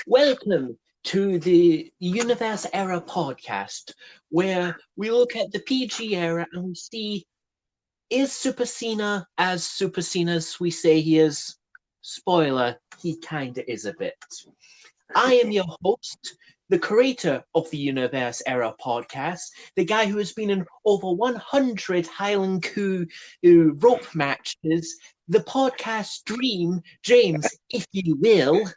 Welcome to the Universe Era podcast, where we look at the PG era and we see, is Super Cena as Super Cena as we say he is? Spoiler, he kinda is a bit. I am your host, the creator of the Universe Era podcast, the guy who has been in over 100 Highland Coup rope matches, the podcast dream, James, if you will.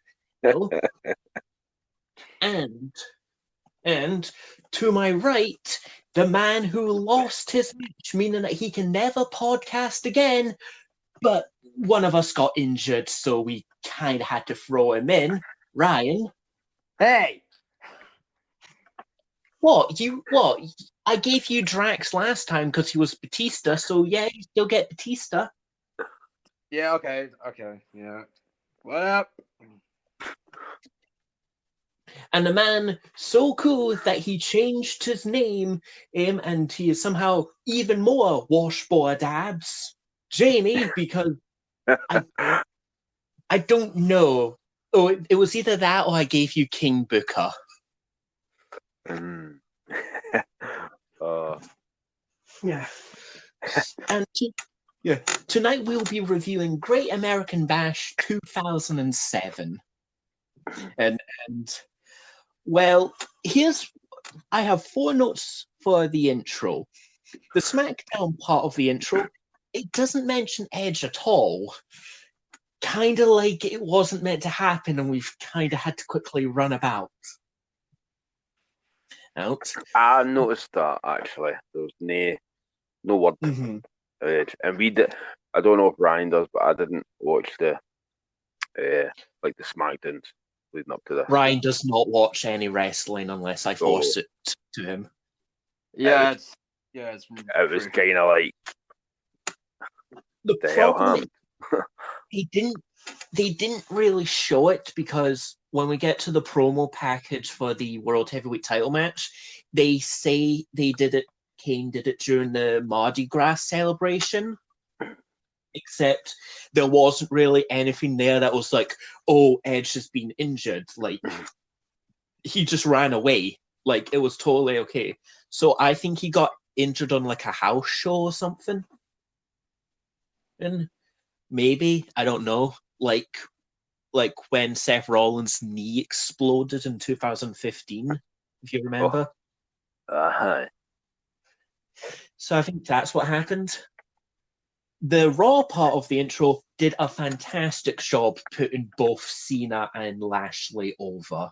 And to my right, the man who lost his match, meaning that he can never podcast again, but one of us got injured, so we kind of had to throw him in. Ryan. Hey! What? I gave you Drax last time because he was Batista, so yeah, you still get Batista. Yeah, okay, yeah. What up? And a man so cool that he changed his name, and he is somehow even more washboard abs. Jamie, because I don't know. Oh, it was either that or I gave you King Booker. Yeah. And tonight we'll be reviewing Great American Bash 2007. And well, I have 4 notes for the intro. The SmackDown part of the intro, it doesn't mention Edge at all. Kind of like it wasn't meant to happen and we've kind of had to quickly run about. I noticed that actually. There was no word of Edge, and we did. I don't know if Ryan does, but I didn't watch the like the SmackDowns leading up to this. Ryan does not watch any wrestling unless I force it to him. Yeah, it was kind of like the problem. They didn't really show it because when we get to the promo package for the World Heavyweight title match, they say Kane did it during the Mardi Gras celebration. Except there wasn't really anything there that was like, oh, Edge has been injured. Like, he just ran away. Like, it was totally okay. So I think he got injured on like a house show or something. And maybe, I don't know, like when Seth Rollins' knee exploded in 2015, if you remember. So I think that's what happened. The Raw part of the intro did a fantastic job putting both Cena and Lashley over.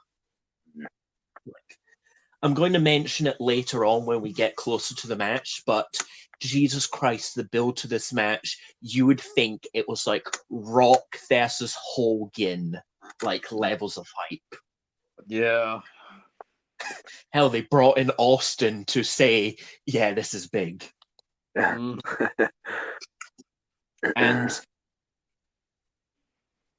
I'm going to mention it later on when we get closer to the match, but Jesus Christ, the build to this match, you would think it was like Rock versus Hogan, like levels of hype. Yeah. Hell, they brought in Austin to say, yeah, this is big. And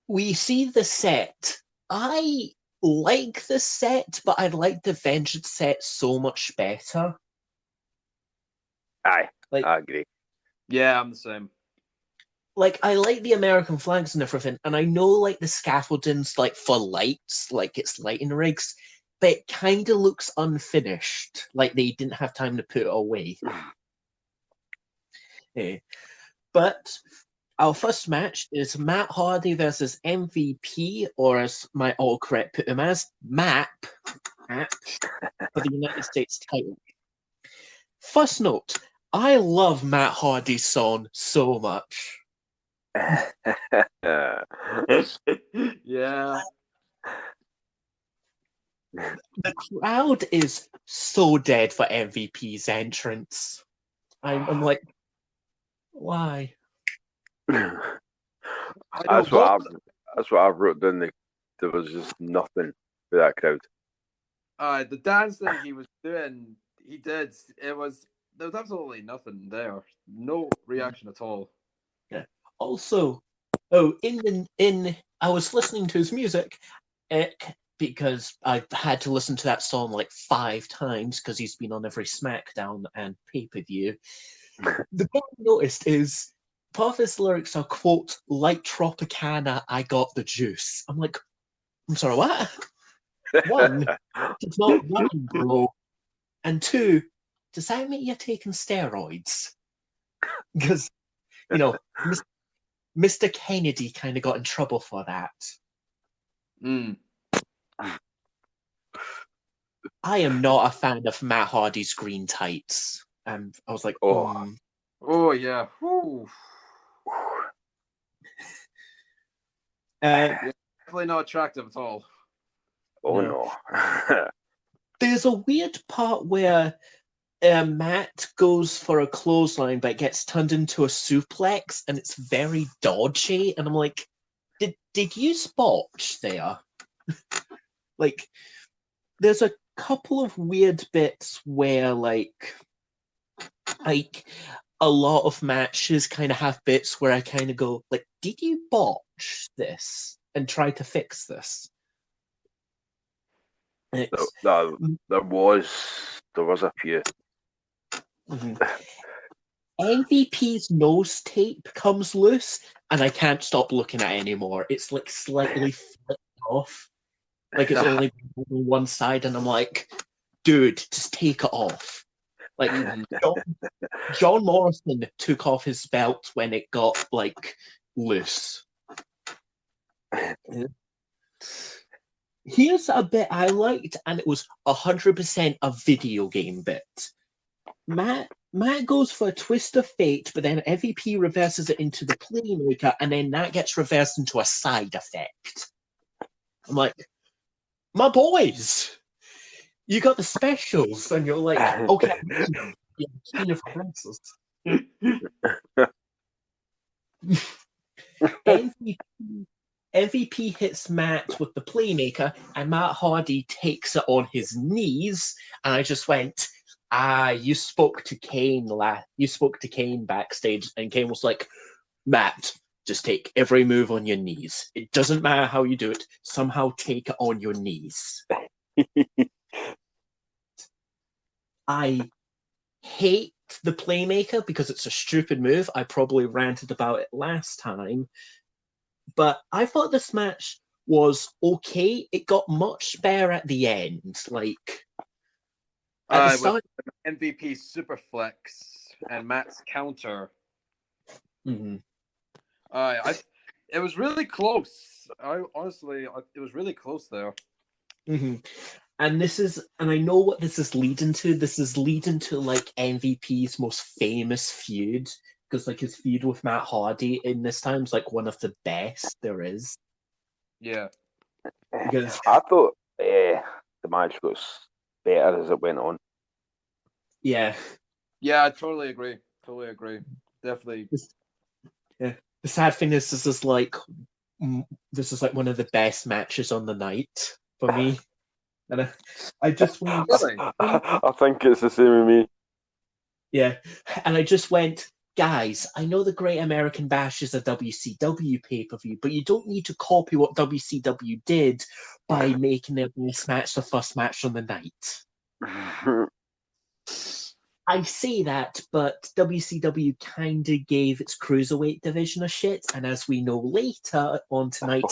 we see the set. I like the set, but I like the Vengeance set so much better. I agree. Yeah, I'm the same. Like, I like the American flags and everything, and I know, like, the scaffolding's, like, for lights, like, it's lighting rigs, but it kind of looks unfinished. Like, they didn't have time to put it away. But our first match is Matt Hardy versus MVP, or as my autocorrect put him as, MAP, for the United States title. First note, I love Matt Hardy's song so much. Yeah. The crowd is so dead for MVP's entrance. I'm like, why? That's what I wrote down. There was just nothing for that crowd. The dance thing he was doing, there was absolutely nothing there. No reaction at all. Yeah. Also, I was listening to his music because I had to listen to that song like 5 times because he's been on every SmackDown and pay-per-view. The thing I noticed is part of his lyrics are, quote, like Tropicana, I got the juice. I'm like, I'm sorry, what? one, it's not running, bro. And two, does that mean you're taking steroids? Because, you know, Mr. Kennedy kind of got in trouble for that. Mm. I am not a fan of Matt Hardy's green tights. I was like, Oh yeah. Whew. Definitely not attractive at all. Oh no. There's a weird part where Matt goes for a clothesline but gets turned into a suplex, and it's very dodgy. And I'm like, did you botch there? Like, there's a couple of weird bits where like a lot of matches kind of have bits where I kind of go like, did you botch this and try to fix this? There was a few. Mm-hmm. MVP's nose tape comes loose, and I can't stop looking at it anymore. It's like slightly flipped off, like it's only on one side, and I'm like, dude, just take it off. Like John Morrison took off his belt when it got like loose. Here's a bit I liked, and it was 100% a video game bit. Matt goes for a twist of fate, but then MVP reverses it into the playmaker, and then that gets reversed into a side effect. I'm like, my boys, you got the specials, and you're like, okay, yeah, King of Princes. MVP hits Matt with the playmaker, and Matt Hardy takes it on his knees, and I just went, you spoke to Kane backstage, and Kane was like, Matt, just take every move on your knees. It doesn't matter how you do it. Somehow take it on your knees. I hate the playmaker because it's a stupid move. I probably ranted about it last time. But I thought this match was okay. It got much better at the end. Like, at the start, MVP Superflex and Matt's counter. Mm-hmm. It was really close. It was really close there. Mm-hmm. And I know what this is leading to. This is leading to like MVP's most famous feud, because like his feud with Matt Hardy in this time is like one of the best there is. Yeah. Because I thought the match was better as it went on. Yeah. Yeah, I totally agree. Definitely. Yeah. The sad thing is this is like one of the best matches on the night for me. And I just went. Really? I think it's the same with me. Yeah, and I just went, guys, I know the Great American Bash is a WCW pay-per-view, but you don't need to copy what WCW did by making their best match the first match on the night. I say that, but WCW kind of gave its cruiserweight division a shit, and as we know later on tonight,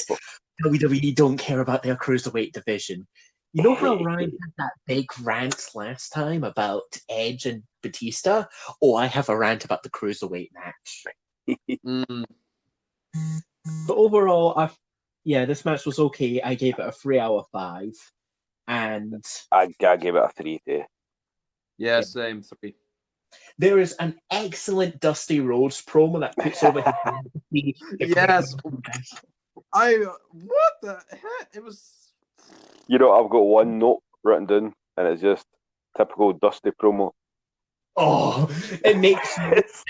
WWE don't care about their cruiserweight division. You know how Ryan had that big rant last time about Edge and Batista? Oh, I have a rant about the cruiserweight match. But overall, this match was okay. I gave it a 3 out of 5. And I gave it a 3 too. Yeah, same 3. There is an excellent Dusty Rhodes promo that puts over his Yes. What the heck? It was. You know, I've got one note written down, and it's just typical Dusty promo. Oh, it makes no sense,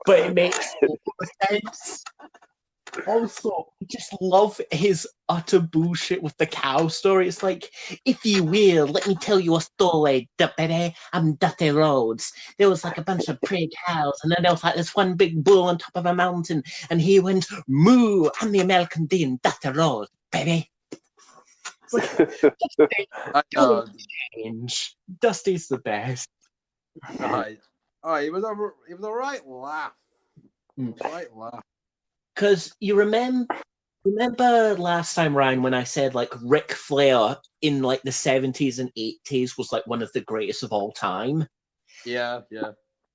but it makes no sense. Also, I just love his utter bullshit with the cow story. It's like, if you will, let me tell you a story, baby. I'm Dusty Rhodes. There was like a bunch of pretty cows, and then there was like this one big bull on top of a mountain, and he went, moo, I'm the American Dean, Dusty Rhodes, baby. It's like, change. Dusty's the best. It was a right laugh. Right laugh. Because you remember Remember last time, Ryan, when I said like Ric Flair in like the 70s and 80s was like one of the greatest of all time? Yeah.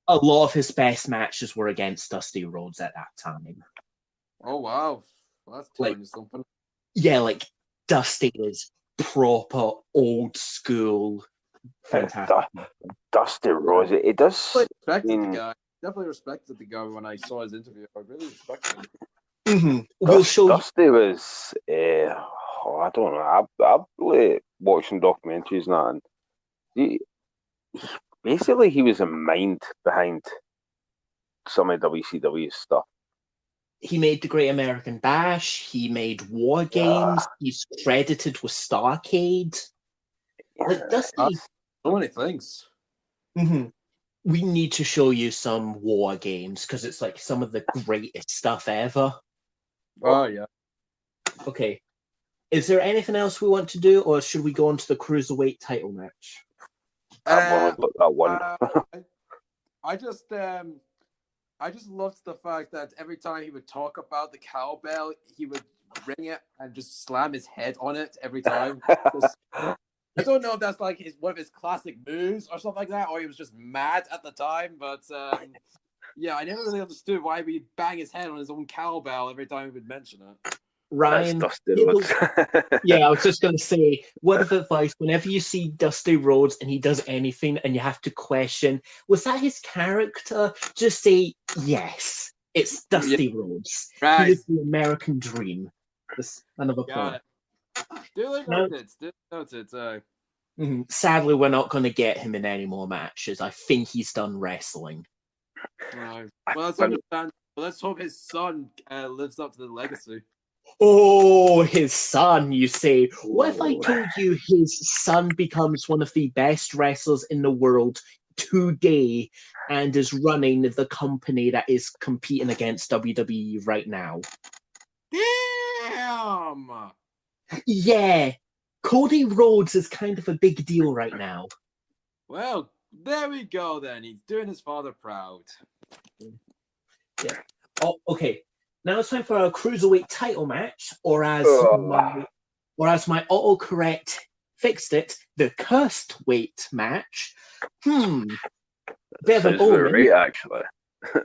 A lot of his best matches were against Dusty Rhodes at that time. Oh wow, well, that's telling you something. Yeah, like Dusty is proper old school, fantastic. Dusty Rhodes, it does. The guy. Definitely respected the guy when I saw his interview. I really respected him. Mm-hmm. We'll show Dusty was, I don't know. I've like, watching documentaries now, and basically he was a mind behind some of WCW stuff. He made the Great American Bash. He made War Games. He's credited with Starrcade. Like Dusty, so many things. Mm-hmm. We need to show you some War Games because it's like some of the greatest stuff ever. Oh yeah. Okay. Is there anything else we want to do, or should we go on to the Cruiserweight title match? That one. I just loved the fact that every time he would talk about the cowbell, he would ring it and just slam his head on it every time. I don't know if that's like one of his classic moves or something like that, or he was just mad at the time. But yeah, I never really understood why he'd bang his head on his own cowbell every time he would mention it. Ryan, Dusty Rhodes. Yeah, I was just going to say, word of advice, whenever you see Dusty Rhodes and he does anything and you have to question, was that his character? Just say, yes, it's Dusty Rhodes. Right. He is the American dream. That's another point. Duly noted. Sadly, we're not going to get him in any more matches. I think he's done wrestling. Well, that's understandable. Let's hope his son lives up to the legacy. Oh, his son, you say. What if I told you his son becomes one of the best wrestlers in the world today and is running the company that is competing against WWE right now? Damn! Yeah, Cody Rhodes is kind of a big deal right now. Well, there we go then. He's doing his father proud. Yeah. Oh, okay. Now it's time for a Cruiserweight title match, or as my autocorrect fixed it, the Cursed Weight match. Bit of an omen. Right, actually.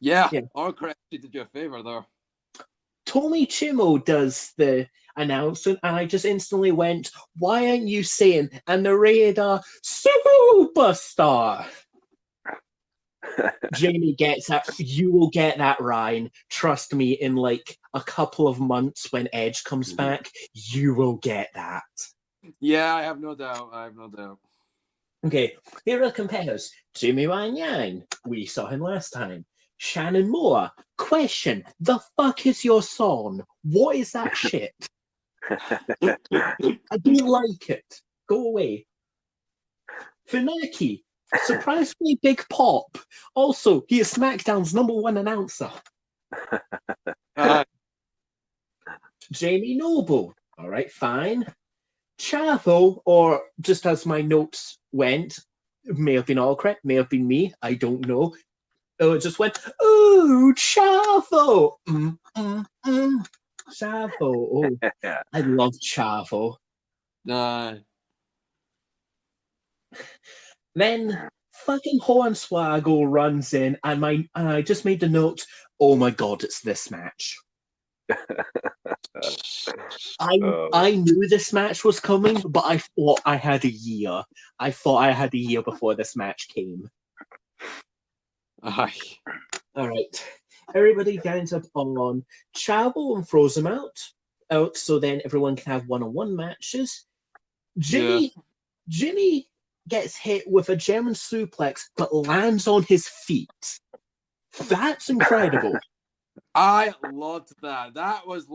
Yeah. Autocorrect did you a favor there. Tommy Chimo does the announcement, and I just instantly went, why aren't you saying a narrator superstar? Jamie gets that. You will get that, Ryan. Trust me, in like a couple of months when Edge comes back, you will get that. Yeah, I have no doubt. Okay, here are the competitors. Jimmy Wang Yang. We saw him last time. Shannon Moore. Question. The fuck is your song? What is that shit? I don't like it. Go away. Funaki. Surprisingly big pop. Also, he is SmackDown's #1 announcer. Jamie Noble. All right, fine. Chavo, or just as my notes went, may have been all correct, may have been me, I don't know. Oh, it just went, ooh, Chavo. Chavo. Oh, I love Chavo. Then fucking Hornswoggle runs in, and I just made the note, oh my god, it's this match. I knew this match was coming, but I thought I had a year. I thought I had a year before this match came. All right. Everybody gangs up on Chavo and throws him out, so then everyone can have one-on-one matches. Jimmy gets hit with a German suplex, but lands on his feet. That's incredible. I loved that. That was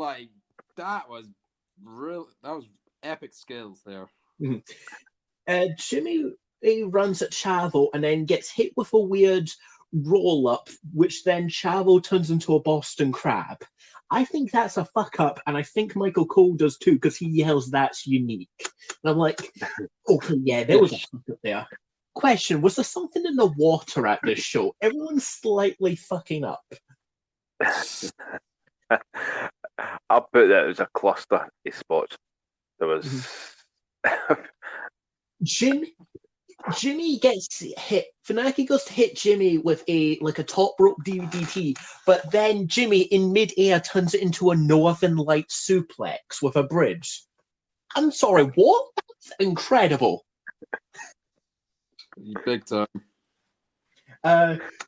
epic skills there. Jimmy runs at Chavo and then gets hit with a weird roll-up, which then Chavo turns into a Boston Crab. I think that's a fuck-up, and I think Michael Cole does too, because he yells, that's unique. And I'm like, okay, yeah, there was a fuck-up there. Question, was there something in the water at this show? Everyone's slightly fucking up. I'll put that as a cluster of spots. There was Jimmy gets hit. Funaki goes to hit Jimmy with a top rope DDT, but then Jimmy in mid-air turns it into a Northern Light suplex with a bridge. I'm sorry, what? That's incredible. Big time.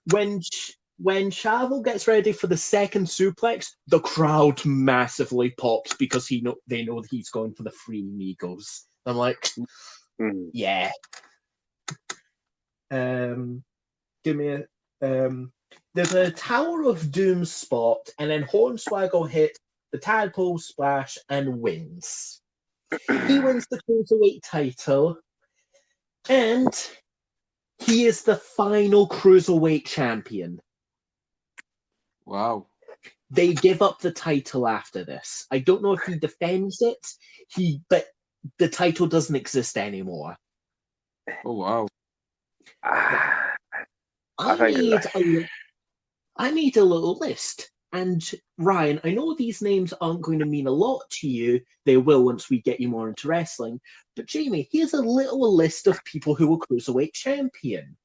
When Chavo gets ready for the second suplex, the crowd massively pops because they know that he's going for the Free Migos. I'm like, yeah. Give me there's a Tower of Doom spot, and then Hornswoggle hits the tadpole splash and wins. He wins the Cruiserweight title, and he is the final Cruiserweight champion. Wow. They give up the title after this. I don't know if he defends it, but the title doesn't exist anymore. Oh, wow. I made a little list. And Ryan, I know these names aren't going to mean a lot to you. They will once we get you more into wrestling. But Jamie, here's a little list of people who were Cruiserweight champion.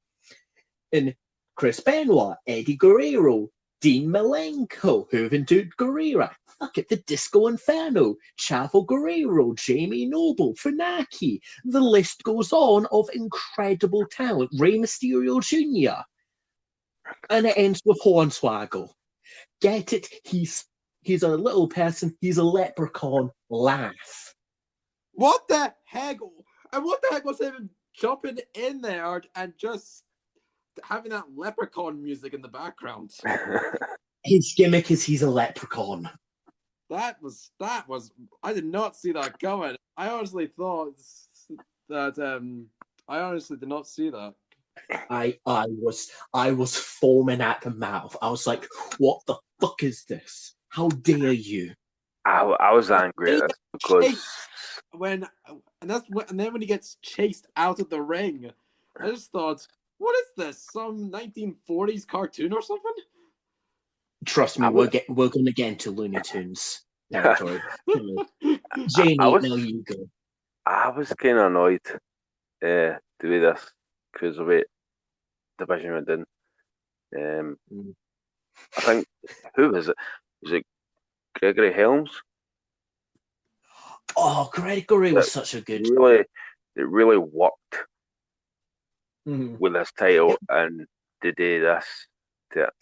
And Chris Benoit, Eddie Guerrero, Dean Malenko, Juventud Guerrera, the Disco Inferno, Chavo Guerrero, Jamie Noble, Funaki. The list goes on of incredible talent. Rey Mysterio Jr. And it ends with Hornswoggle. Get it? He's a little person. He's a leprechaun. Laugh. What the heck? And what the heck was him jumping in there and just having that leprechaun music in the background? His gimmick is he's a leprechaun. That was. I did not see that coming. I honestly thought that. I honestly did not see that. I was foaming at the mouth. I was like, "What the fuck is this? How dare you?" I was angry at this because and then when he gets chased out of the ring, I just thought, what is this? Some 1940s cartoon or something? Trust me, we're going to get into Looney Tunes territory. Jamie, now you go. I was kind of annoyed the way this Cruiserweight division went in. I think, who was it? Was it Gregory Helms? Oh, Gregory was such a good... It really worked with this title and the day this to it.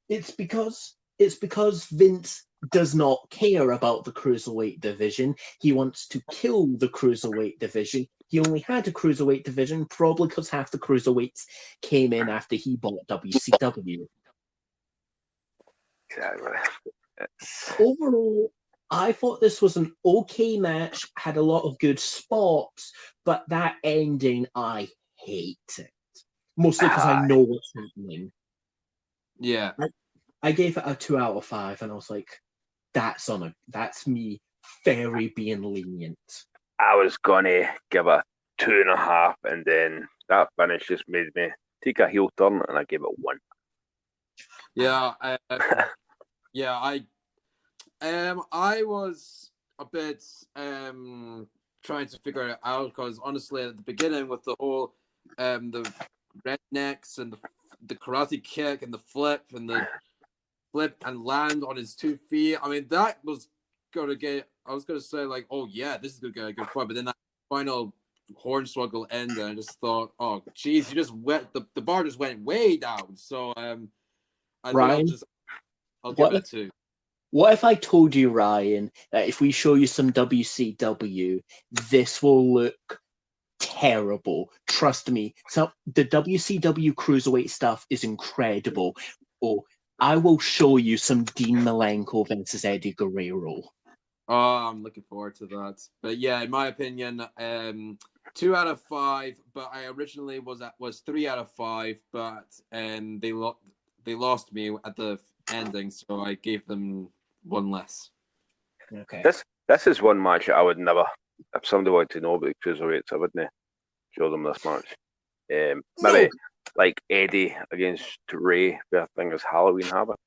It's because Vince does not care about the Cruiserweight division. He wants to kill the Cruiserweight division. He only had a Cruiserweight division, probably because half the Cruiserweights came in after he bought WCW. Exactly. Overall, I thought this was an okay match, had a lot of good spots, but that ending, I hate it. Mostly because I know what's happening. Yeah. I gave it a 2 out of 5, and I was like, that's me very being lenient. I was gonna give it 2.5, and then that finish just made me take a heel turn, and I gave it 1. Yeah, I was a bit trying to figure it out because honestly, at the beginning with the whole the rednecks and the karate kick and the flip and land on his 2 feet. I mean, that was gonna get. I was gonna say like, oh yeah, this is gonna get a good fight, but then that final Hornswoggle ended, and I just thought, oh geez, you just went the bar just went way down. So Ryan, I'll give it 2. What if I told you, Ryan, that if we show you some WCW, this will look terrible? Trust me. So the WCW Cruiserweight stuff is incredible. Oh, I will show you some Dean Malenko versus Eddie Guerrero. Oh, I'm looking forward to that. But yeah, in my opinion, 2 out of 5. But I originally was 3 out of 5. But they lost me at the ending, so I gave them 1 less. Okay. This is one match I would never. If somebody wanted to know about the Cruiserweights, I wouldn't show them this match. Maybe like Eddie against Ray, where I think is Halloween Havoc.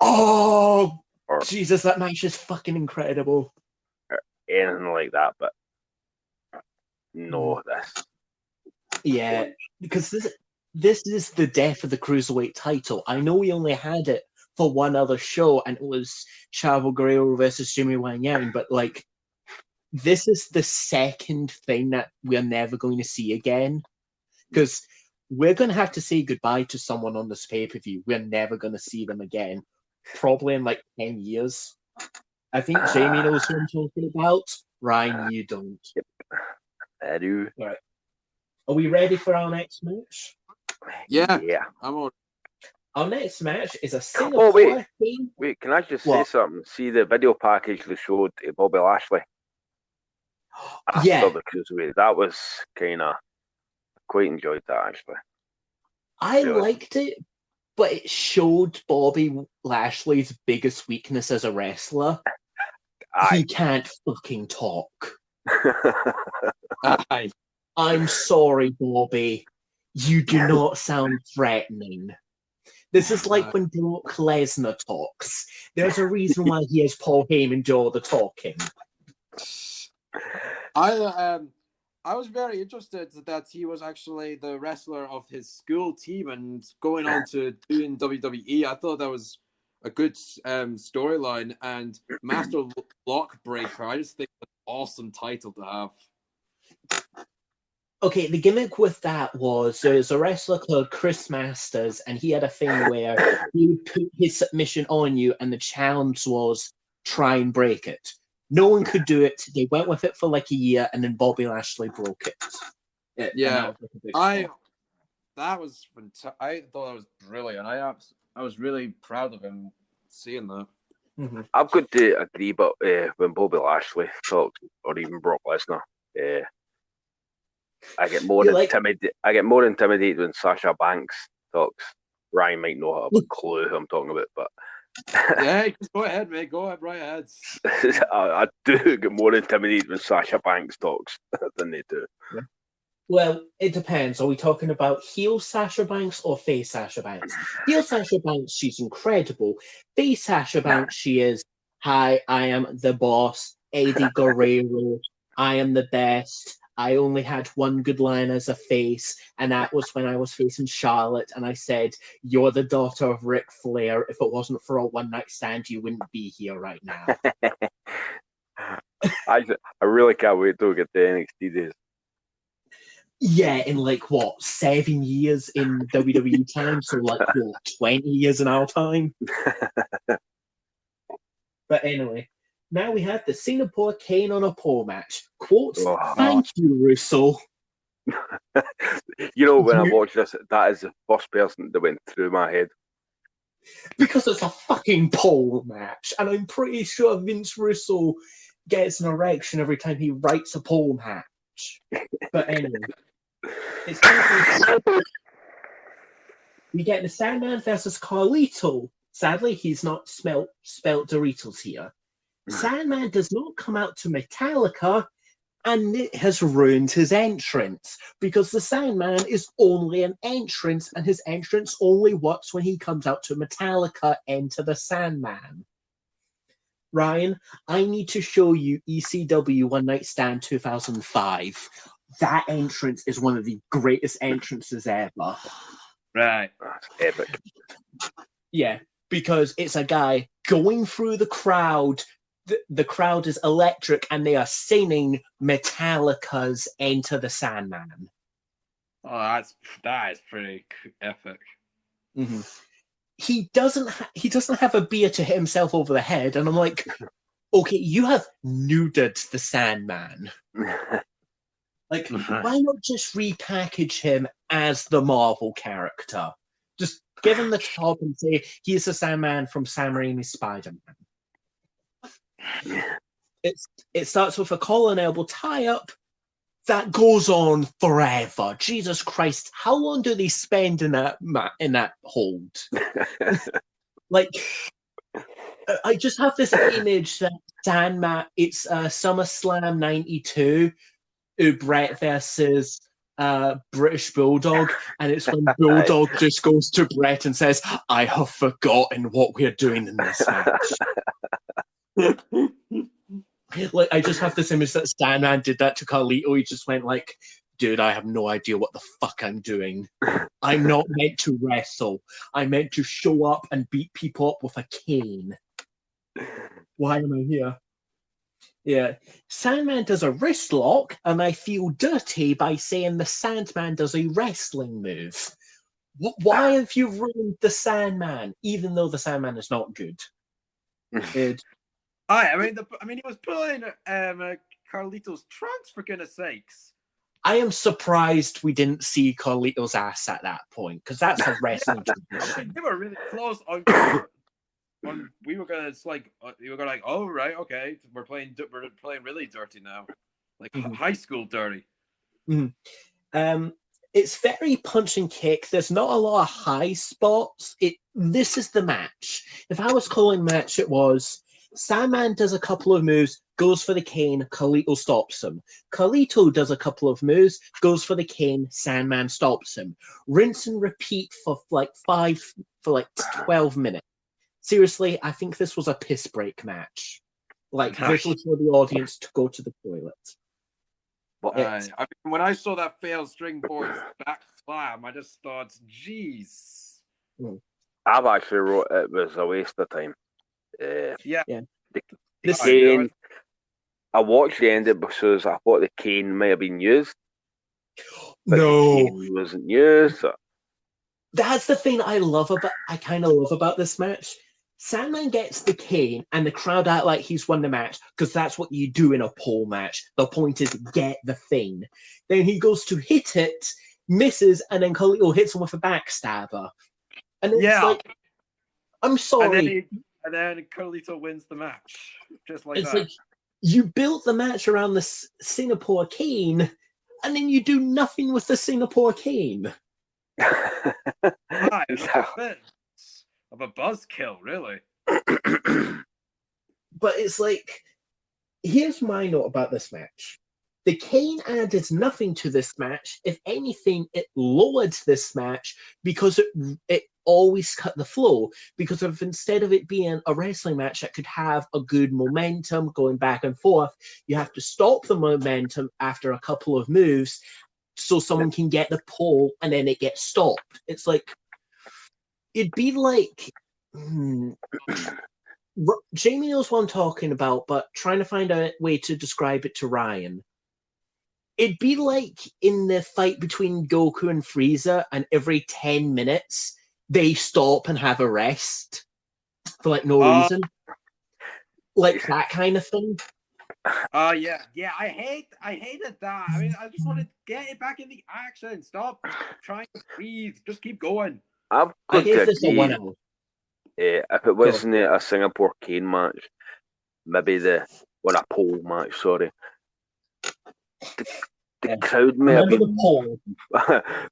Oh, or Jesus, that match is fucking incredible. anything like that. But no, this. Yeah, because this is the death of the Cruiserweight title. I know we only had it for one other show, and it was Chavo Guerrero versus Jimmy Wang Yang, but like, this is the second thing that we're never going to see again. Because we're going to have to say goodbye to someone on this pay-per-view. We're never going to see them again. Probably in like 10 years. I think Jamie knows who I'm talking about. Ryan, you don't. Yep. I do. All right. Are we ready for our next match? Yeah. Yeah. I'm on. Our next match is a Oh, Singapore wait. theme. Wait, can I just What? say something? See the video package they showed Bobby Lashley after Yeah. the Cruiserweight. That was kind of quite enjoyed that actually. I Really? liked it, but it showed Bobby Lashley's biggest weakness as a wrestler. He Aye. can't fucking talk. Aye. I'm sorry, Bobby. You do not sound threatening. This is like when Brock Lesnar talks. There's a reason why he has Paul Heyman do all the talking. I was very interested that he was actually the wrestler of his school team and going on to doing WWE. I thought that was a good storyline, and Master Lockbreaker. I just think it's an awesome title to have. Okay, the gimmick with that was there's a wrestler called Chris Masters, and he had a thing where he would put his submission on you, and the challenge was try and break it. No one could do it. They went with it for like a year, and then Bobby Lashley broke it. Yeah, I that was I thought that was brilliant. I was really proud of him seeing that. Mm-hmm. I've got to agree, but when Bobby Lashley talks, or even Brock Lesnar, I get more intimidated when Sasha Banks talks. Ryan might not have a clue who I'm talking about, but yeah, go ahead, mate. Go ahead, right ahead. I do get more intimidated when Sasha Banks talks than they do. Yeah. Well, it depends. Are we talking about heel Sasha Banks or face Sasha Banks? Heel Sasha Banks, she's incredible. Face Sasha Banks, she is, hi, I am the boss, Eddie Guerrero. I am the best. I only had one good line as a face, and that was when I was facing Charlotte, and I said, you're the daughter of Ric Flair. If it wasn't for a one-night stand, you wouldn't be here right now. I really can't wait till we get to NXT days. Yeah, in like, what, 7 years in WWE time? So like, what, 20 years in our time? But anyway, now we have the Singapore Kane on a pole match. Quote, thank you, Russo. You know, when I watched this, that is the first person that went through my head. Because it's a fucking pole match. And I'm pretty sure Vince Russo gets an erection every time he writes a pole match. But anyway. It's we get the Sandman versus Carlito. Sadly, he's not spelt Doritos here. Sandman does not come out to Metallica, and it has ruined his entrance because the Sandman is only an entrance, and his entrance only works when he comes out to Metallica, Enter the Sandman. Ryan, I need to show you ECW One Night Stand 2005. That entrance is one of the greatest entrances ever. Right. That's epic. Yeah, because it's a guy going through the crowd. The crowd is electric, and they are singing Metallica's Enter the Sandman. Oh, that is pretty epic. Mm-hmm. He doesn't have a beer to hit himself over the head, and I'm like, okay, you have neutered the Sandman. Like, why not just repackage him as the Marvel character? Just give him the top and say, he's the Sandman from Sam Raimi's Spider-Man. It starts with a collar and elbow tie-up that goes on forever. Jesus Christ, how long do they spend in that hold? Like, I just have this image that Sandman, it's SummerSlam 92, Brett versus British Bulldog, and it's when Bulldog just goes to Brett and says, "I have forgotten what we're doing in this match." Like, I just have this image that Sandman did that to Carlito. He just went like, "Dude, I have no idea what the fuck I'm doing. I'm not meant to wrestle. I'm meant to show up and beat people up with a cane. Why am I here?" Yeah. Sandman does a wrist lock, and I feel dirty by saying the Sandman does a wrestling move. Why have you ruined the Sandman, even though the Sandman is not good? I mean, he was pulling Carlito's trunks, for goodness sakes. I am surprised we didn't see Carlito's ass at that point, because that's a wrestling tradition. They were really close on. We were gonna oh right, okay, we're playing really dirty now, like high school dirty. It's very punch and kick. There's not a lot of high spots. This is the match. If I was calling match, it was Sandman does a couple of moves, goes for the cane, Carlito stops him. Carlito does a couple of moves, goes for the cane, Sandman stops him. Rinse and repeat for 12 minutes. Seriously, I think this was a piss break match. Like, this was for the audience to go to the toilet. I mean, when I saw that failed stringboard back slam, I just thought, jeez. I've actually wrote it was a waste of time. The cane. I watched the end of it because I thought the cane may have been used. But no, the cane wasn't used. So. That's the thing I kind of love about this match. Sandman gets the cane, and the crowd act like he's won the match, because that's what you do in a pole match. The point is, get the thing. Then he goes to hit it, misses, and then Carlito hits him with a backstabber. And it's like, I'm sorry. And then Carlito wins the match, just like it's that. Like, you built the match around the Singapore cane, and then you do nothing with the Singapore cane. Of a buzzkill, really. But it's like, here's my note about this match. The cane added nothing to this match. If anything, it lowered this match because it always cut the flow. Because instead of it being a wrestling match that could have a good momentum going back and forth, you have to stop the momentum after a couple of moves so someone can get the pole and then it gets stopped. It's like, it'd be like, Jamie knows what I'm talking about, but trying to find a way to describe it to Ryan. It'd be like in the fight between Goku and Frieza, and every 10 minutes they stop and have a rest for like no reason. Like that kind of thing. Yeah. I hated that. I mean, I just wanted to get it back in the action. Stop trying to breathe. Just keep going. I gave this a 1 hour. If it wasn't a Singapore cane match, maybe a pole match. Sorry, the crowd may have been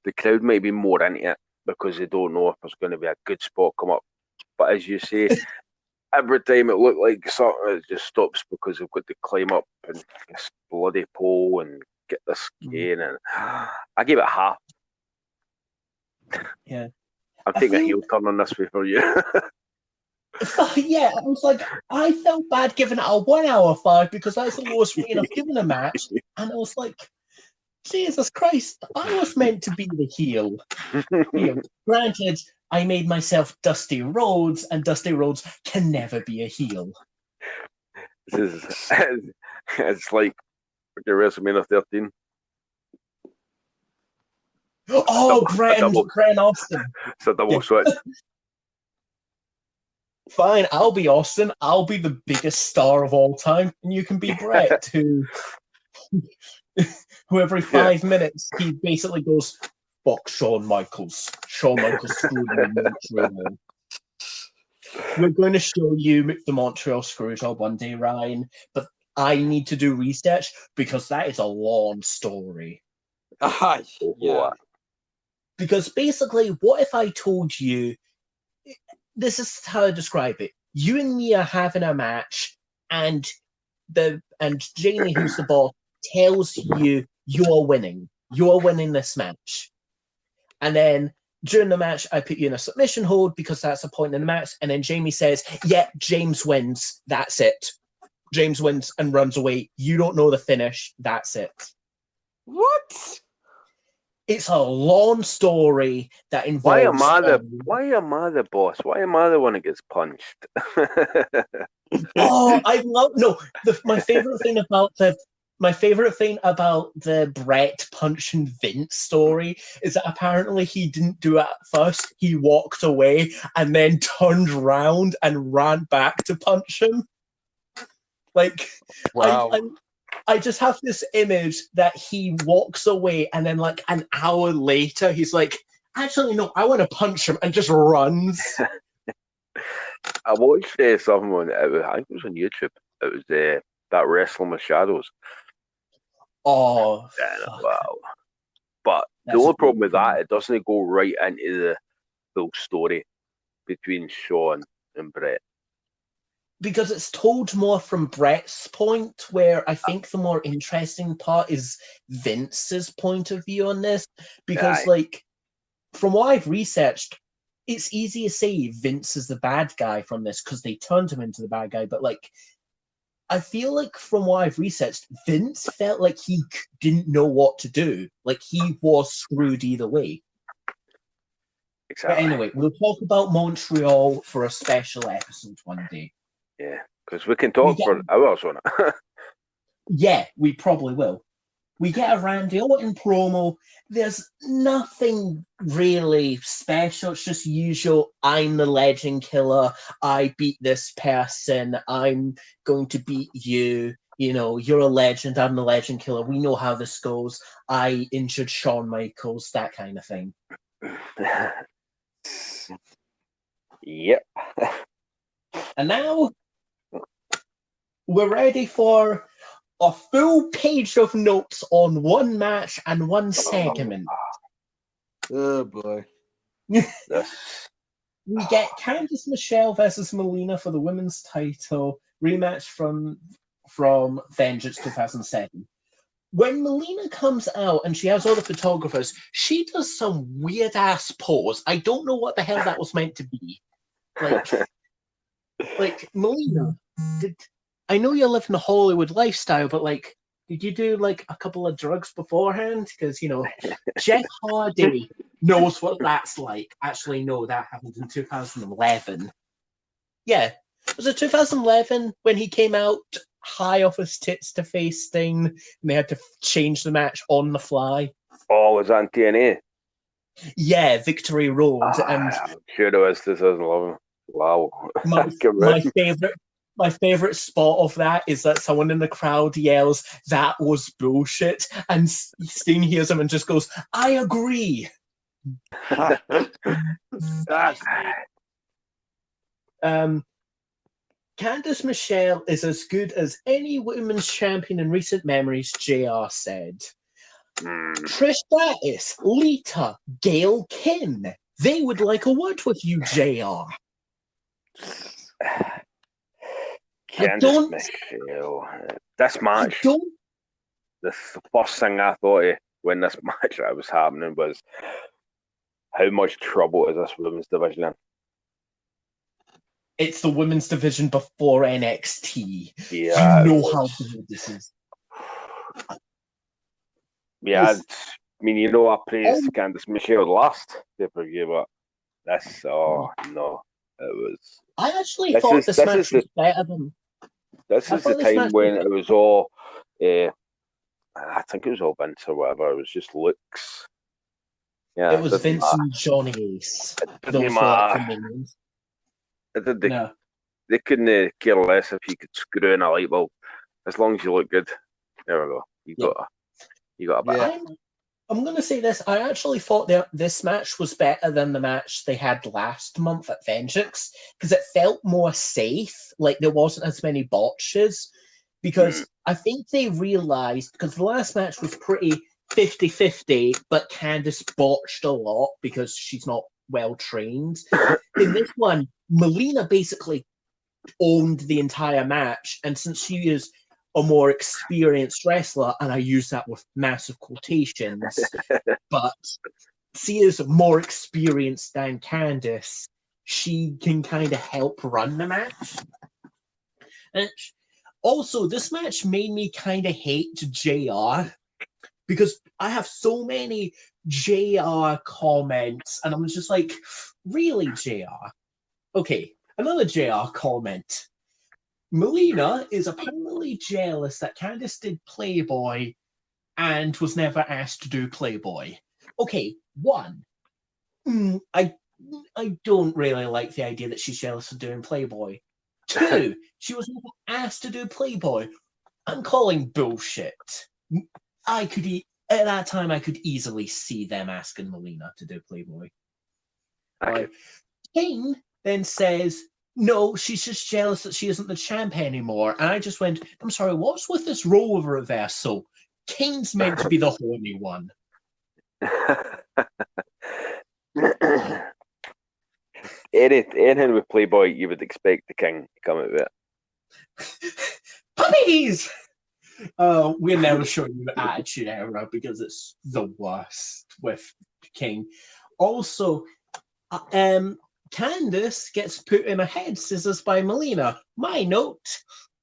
the crowd may be more into it because they don't know if there's going to be a good spot come up. But as you say, every time it looked like something, it just stops because they've got to climb up and this bloody pole and get this cane. And I gave it half. Yeah. I'm taking a heel turn on this for you. Yeah, I was like, I felt bad giving it a 1 hour 5 because that's the lowest rating I've given a match. And I was like, Jesus Christ, I was meant to be the heel. Granted, I made myself Dusty Rhodes, and Dusty Rhodes can never be a heel. It's like WrestleMania 13. Oh, Grant Austin. It's a double switch. Fine, I'll be Austin. I'll be the biggest star of all time, and you can be Brett, who every 5 minutes he basically goes, "Fuck Shawn Michaels. Shawn Michaels screwed me in Montreal." We're going to show you the Montreal Screwjob one day, Ryan, but I need to do research because that is a long story. Yeah. Because basically, what if I told you, this is how I describe it. You and me are having a match, and Jamie, who's the boss, tells you you're winning. you're winning this match. And then during the match, I put you in a submission hold because that's the point in the match. And then Jamie says, yeah, James wins. That's it. James wins and runs away. You don't know the finish. That's it. What? It's a long story that involves... Why am I the boss? Why am I the one that gets punched? Oh, I love... No, my favorite thing about the Brett punching Vince story is that apparently he didn't do it at first. He walked away and then turned around and ran back to punch him. Like, wow. I just have this image that he walks away and then like an hour later he's like, actually no, I want to punch him, and just runs. I watched something on, I think it was on YouTube. It was that Wrestling with Shadows. Oh, wow. But the only problem with that, it doesn't go right into the full story between Shawn and Brett. Because it's told more from Brett's point, where I think the more interesting part is Vince's point of view on this. Because, like, from what I've researched, it's easy to say Vince is the bad guy from this because they turned him into the bad guy. But, like, I feel like from what I've researched, Vince felt like he didn't know what to do. Like, he was screwed either way. Exactly. But anyway, we'll talk about Montreal for a special episode one day. Yeah, because we can talk for hours on it. Yeah, we probably will. We get a Randy Orton promo. There's nothing really special. It's just usual, I'm the legend killer. I beat this person. I'm going to beat you. You know, you're a legend. I'm the legend killer. We know how this goes. I injured Shawn Michaels, that kind of thing. Yep. And now we're ready for a full page of notes on one match and one segment. Oh boy. We get Candice Michelle versus Melina for the women's title rematch from Vengeance 2007. When Melina comes out and she has all the photographers, she does some weird ass pose. I don't know what the hell that was meant to be. Like Melina, I know you're living a Hollywood lifestyle, but like, did you do like a couple of drugs beforehand? Because, you know, Jeff Hardy knows what that's like. Actually, no, that happened in 2011. Yeah. Was it 2011 when he came out high off his tits to face Sting and they had to change the match on the fly? Oh, was that on TNA? Yeah, Victory Road. And I'm sure it was 2011. Wow. My favorite spot of that is that someone in the crowd yells, "That was bullshit," and Sting hears him and just goes, "I agree." Candice Michelle is as good as any women's champion in recent memories, JR said. Trish Stratus, Lita, Gail Kim. They would like a word with you, JR. Candice Michelle. This match, the first thing I thought of when this match was happening was, how much trouble is this women's division in? It's the women's division before NXT. Yeah, you know how good this is. Yeah, I mean, you know, I praised Candice Michelle last pay-per-view, but this, no, it was. I actually thought this match was better than. This is the time when it was all, I think it was all Vince or whatever. It was just looks. Yeah, it was Vince and Johnny Ace. It didn't matter. They couldn't care less if you could screw in a light bulb, as long as you look good. There we go. You got a better. I'm going to say this. I actually thought that this match was better than the match they had last month at Vengeance because it felt more safe. Like there wasn't as many botches. Because I think they realized, because the last match was pretty 50-50, but Candice botched a lot because she's not well trained. In this one, Melina basically owned the entire match. And since she is a more experienced wrestler, and I use that with massive quotations, but she is more experienced than Candice. She can kind of help run the match. And also, this match made me kind of hate JR because I have so many JR comments, and I'm just like, really, JR? Okay, another JR comment. Melina is apparently jealous that Candice did Playboy and was never asked to do Playboy. Okay, one, I don't really like the idea that she's jealous of doing Playboy. Two, she was never asked to do Playboy. I'm calling bullshit. At that time, I could easily see them asking Melina to do Playboy. Okay. King then says, no, she's just jealous that she isn't the champ anymore. And I just went, I'm sorry, what's with this role reversal? King's meant to be the horny one. Anything with Playboy, you would expect the King to come out with it. Puppies! We're never showing you Attitude Era because it's the worst with King. Also, Candice gets put in a head scissors by Melina. My note,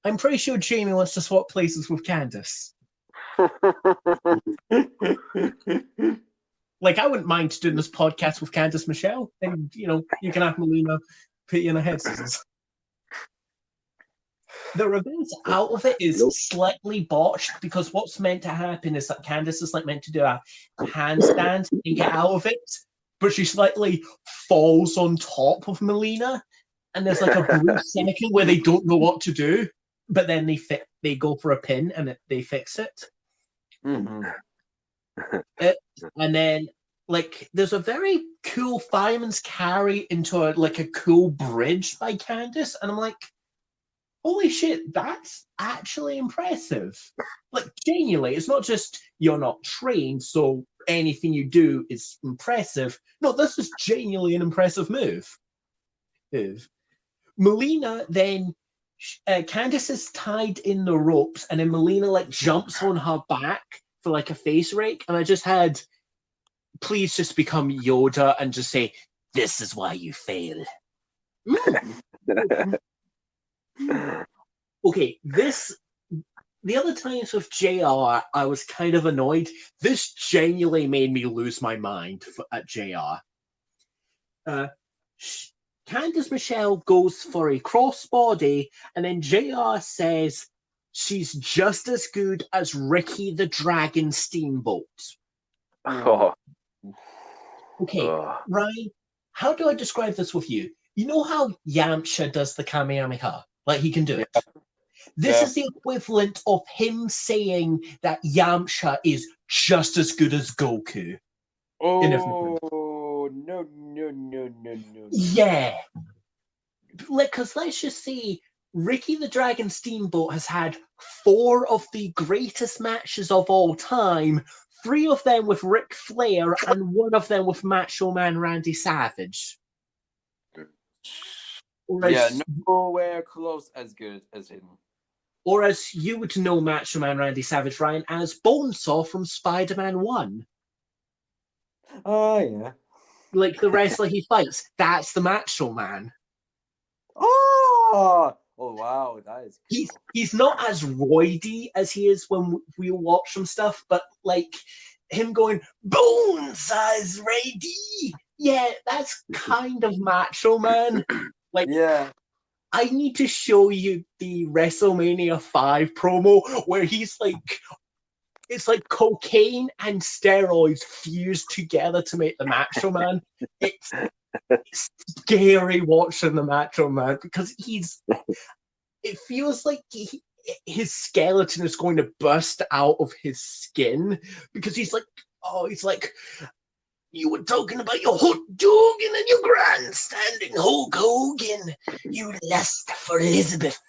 I'm pretty sure Jamie wants to swap places with Candice. Like, I wouldn't mind doing this podcast with Candice Michelle, and, you can have Melina put you in a head scissors. The reverse out of it is slightly botched because what's meant to happen is that Candice is meant to do a handstand and get out of it, but she slightly falls on top of Melina, and there's a brief second where they don't know what to do, but then they go for a pin and they fix it. Mm-hmm. And then there's a very cool fireman's carry into a cool bridge by Candice, and I'm like, holy shit, that's actually impressive. Genuinely, it's not just you're not trained, so anything you do is impressive. No, this is genuinely an impressive move. Melina then, Candice is tied in the ropes, and then Melina jumps on her back for a face rake, and I just had, please just become Yoda and just say, this is why you fail. Okay, the other times with JR, I was kind of annoyed. This genuinely made me lose my mind at JR. Candice Michelle goes for a crossbody, and then JR says she's just as good as Ricky the Dragon Steamboat. Oh. Okay, Ryan, how do I describe this with you? You know how Yamcha does the Kamehameha? He can do it. This is the equivalent of him saying that Yamcha is just as good as Goku. Oh, no. Yeah. Because let's just say Ricky the Dragon Steamboat has had 4 of the greatest matches of all time, 3 of them with Ric Flair and 1 of them with Macho Man Randy Savage. Nowhere close as good as him. Or as you would know Macho Man Randy Savage, Ryan, as Bonesaw from Spider-Man 1. Oh, yeah. The wrestler he fights, that's the Macho Man. Oh, wow, that is cool. He's not as roidy as he is when we watch some stuff, but him going, Bonesaw is ready! Yeah, that's kind of Macho Man. Yeah. I need to show you the WrestleMania 5 promo where he's it's cocaine and steroids fused together to make the Macho Man. It's scary watching the Macho Man because it feels like his skeleton is going to burst out of his skin because he's you were talking about your Hulk Hogan and your grandstanding Hulk Hogan. You lust for Elizabeth.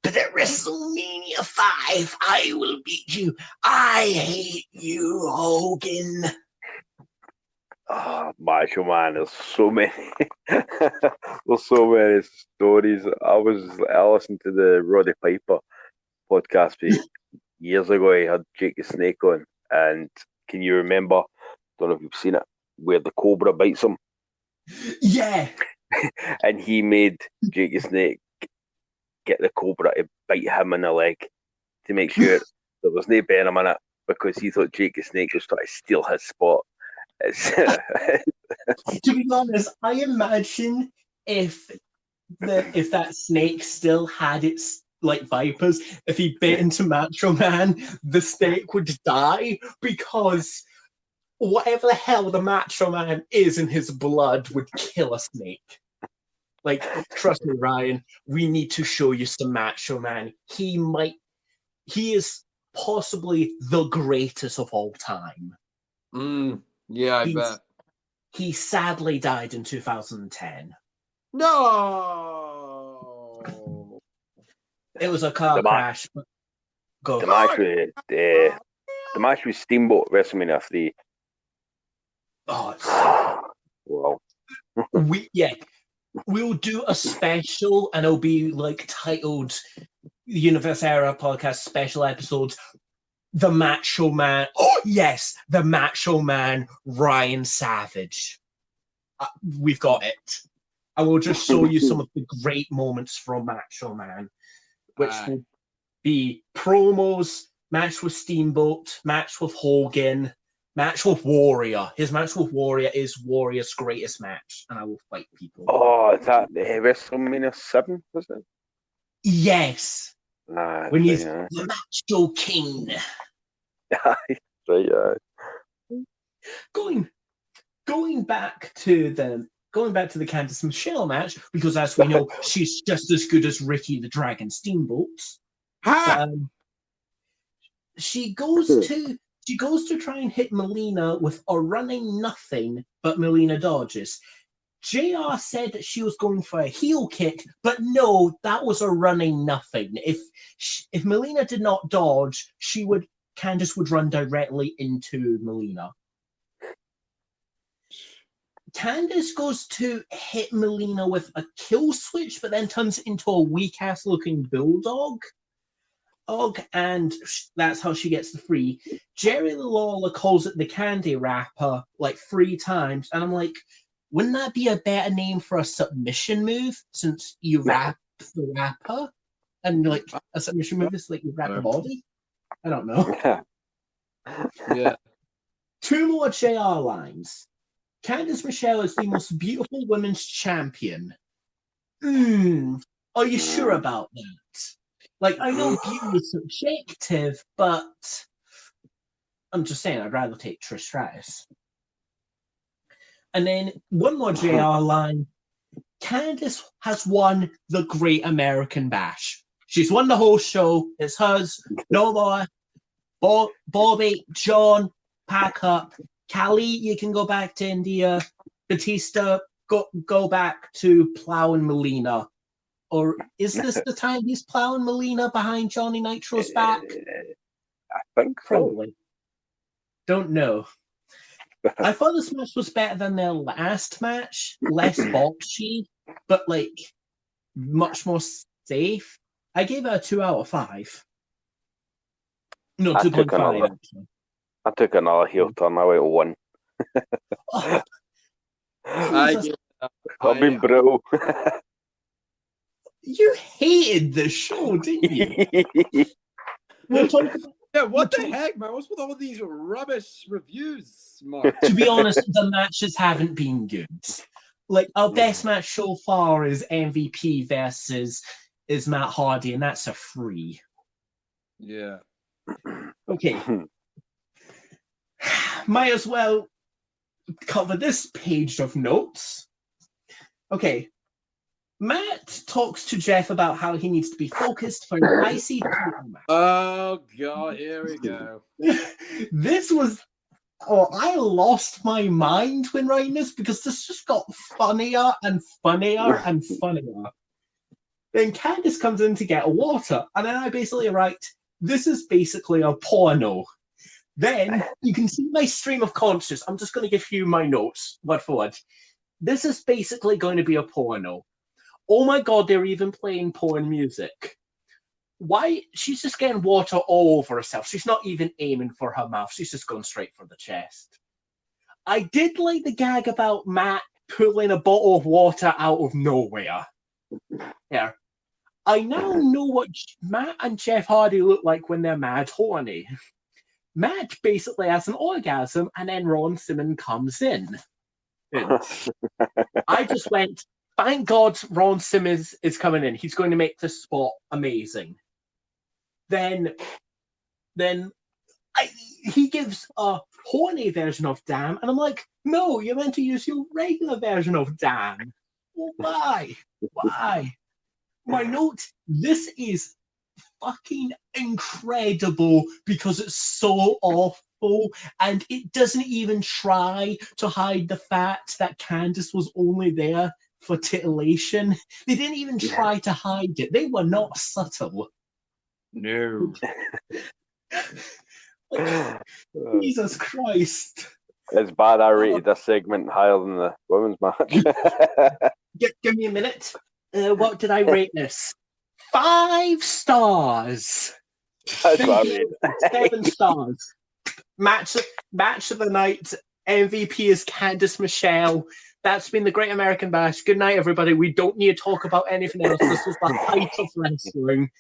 But at WrestleMania 5, I will beat you. I hate you, Hogan. Oh, Macho Man, there's so many. There's so many stories. I listened to the Roddy Piper podcast years ago. He had Jake the Snake on, and can you remember? Don't know if you've seen it, where the cobra bites him. Yeah. And he made Jake the Snake get the cobra to bite him in the leg to make sure there was no venom in it, because he thought Jake the Snake was trying to steal his spot. To be honest, I imagine if that snake still had its like vipers, if he bit into Macho Man, the snake would die, because whatever the hell the Macho Man is in his blood would kill a snake. Like, trust me, Ryan, we need to show you some Macho Man. He is possibly the greatest of all time. Yeah, I bet. He sadly died in 2010. No! It was a car crash. But go. The match with Steamboat, WrestleMania 3. Oh, Wow. We'll do a special, and it'll be like titled the Universe Era Podcast Special Episodes. The Macho Man. Oh yes, the Macho Man, Ryan Savage. We've got it. I will just show you some of the great moments from Macho Man, which will be promos, match with Steamboat, match with Hogan, match with Warrior. His match with Warrior is Warrior's greatest match, and I will fight people. Oh, is that WrestleMania 7, was it? Yes. When he's the Macho King. Going back to the Candice Michelle match, because as we know, she's just as good as Ricky the Dragon Steamboat. She goes to try and hit Melina with a running nothing, but Melina dodges. JR said that she was going for a heel kick, but no, that was a running nothing. If Melina did not dodge, Candice would run directly into Melina. Candice goes to hit Melina with a kill switch, but then turns into a weak-ass looking bulldog. And that's how she gets the free. Jerry Lawler calls it the Candy Wrapper like 3 times, and I'm like, wouldn't that be a better name for a submission move, since you wrap the wrapper? And like a submission move is like you wrap the body? I don't know. Yeah. 2 more JR lines. Candice Michelle is the most beautiful women's champion. Are you sure about that? Like, I know beauty is subjective, but I'm just saying I'd rather take Trish Stratus. And then 1 more JR line. Candice has won the Great American Bash. She's won the whole show. It's hers. No more. Bobby, John, pack up. Callie, you can go back to India. Batista, go back to plowing Melina. Or is this the time he's plowing Melina behind Johnny Nitro's back? I think so. Probably. Don't know. I thought this match was better than their last match. Less boxy, but like much more safe. I gave it a 2 out of 5. No, 2.5 actually. I took another heel turn. I went 1. I've been brutal. You hated the show, didn't you? We'll talk about, what the heck, man? What's with all these rubbish reviews, Mark? To be honest, the matches haven't been good. Like, our best match so far is MVP versus Matt Hardy, and that's a 3. Yeah. Okay. Might as well cover this page of notes. Okay. Matt talks to Jeff about how he needs to be focused for an IC title match. Oh, God, here we go. This was... Oh, I lost my mind when writing this, because this just got funnier and funnier and funnier. Then Candice comes in to get water, and then I basically write, this is basically a porno. Then you can see my stream of conscious. I'm just going to give you my notes, word for word. This is basically going to be a porno. Oh my God, they're even playing porn music. why she's just getting water all over herself. She's not even aiming for her mouth. She's just going straight for the chest. I did like the gag about Matt pulling a bottle of water out of nowhere. Yeah. I now know what Matt and Jeff Hardy look like when they're mad horny. Matt basically has an orgasm, and then Ron Simmons comes in. I just went, thank God Ron Simmons is coming in. He's going to make this spot amazing. Then he gives a horny version of damn, and I'm like, no, you're meant to use your regular version of damn. Well, why? Why? My note, this is fucking incredible because it's so awful, and it doesn't even try to hide the fact that Candice was only there for titillation. They didn't even try to hide it. They were not subtle. No. Jesus Christ. It's bad I rated this segment higher than the women's match. Give me a minute. What did I rate this? 5 stars. That's what I rated. 7 stars. Match of the night. MVP is Candice Michelle. That's been the Great American Bash. Good night, everybody. We don't need to talk about anything else. This was the height of wrestling.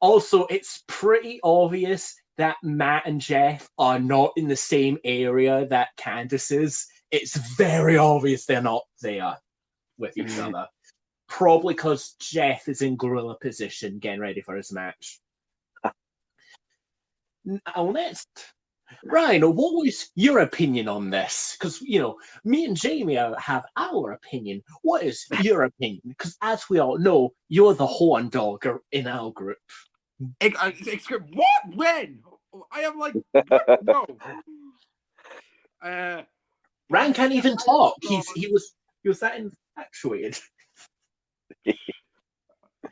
Also, it's pretty obvious that Matt and Jeff are not in the same area that Candice is. It's very obvious they're not there with each other. Probably because Jeff is in gorilla position getting ready for his match. Now, next, Ryan, what was your opinion on this? Because, me and Jamie have our opinion. What is your opinion? Because as we all know, you're the horn dog in our group. What? When? I am like, no. Ryan can't even talk. He was that infatuated.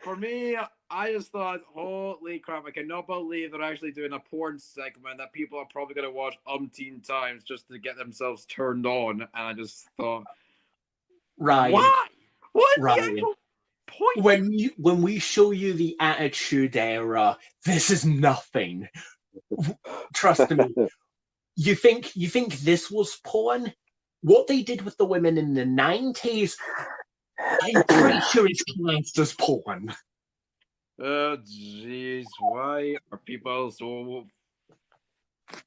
For me, I just thought, holy crap, I cannot believe they're actually doing a porn segment that people are probably going to watch umpteen times just to get themselves turned on. And I just thought, Ryan, what? What is Ryan, the actual point? When we show you the Attitude Era, this is nothing. Trust me. You think this was porn? What they did with the women in the 90s, I'm pretty sure it's classed as porn. Oh, jeez. Why are people so...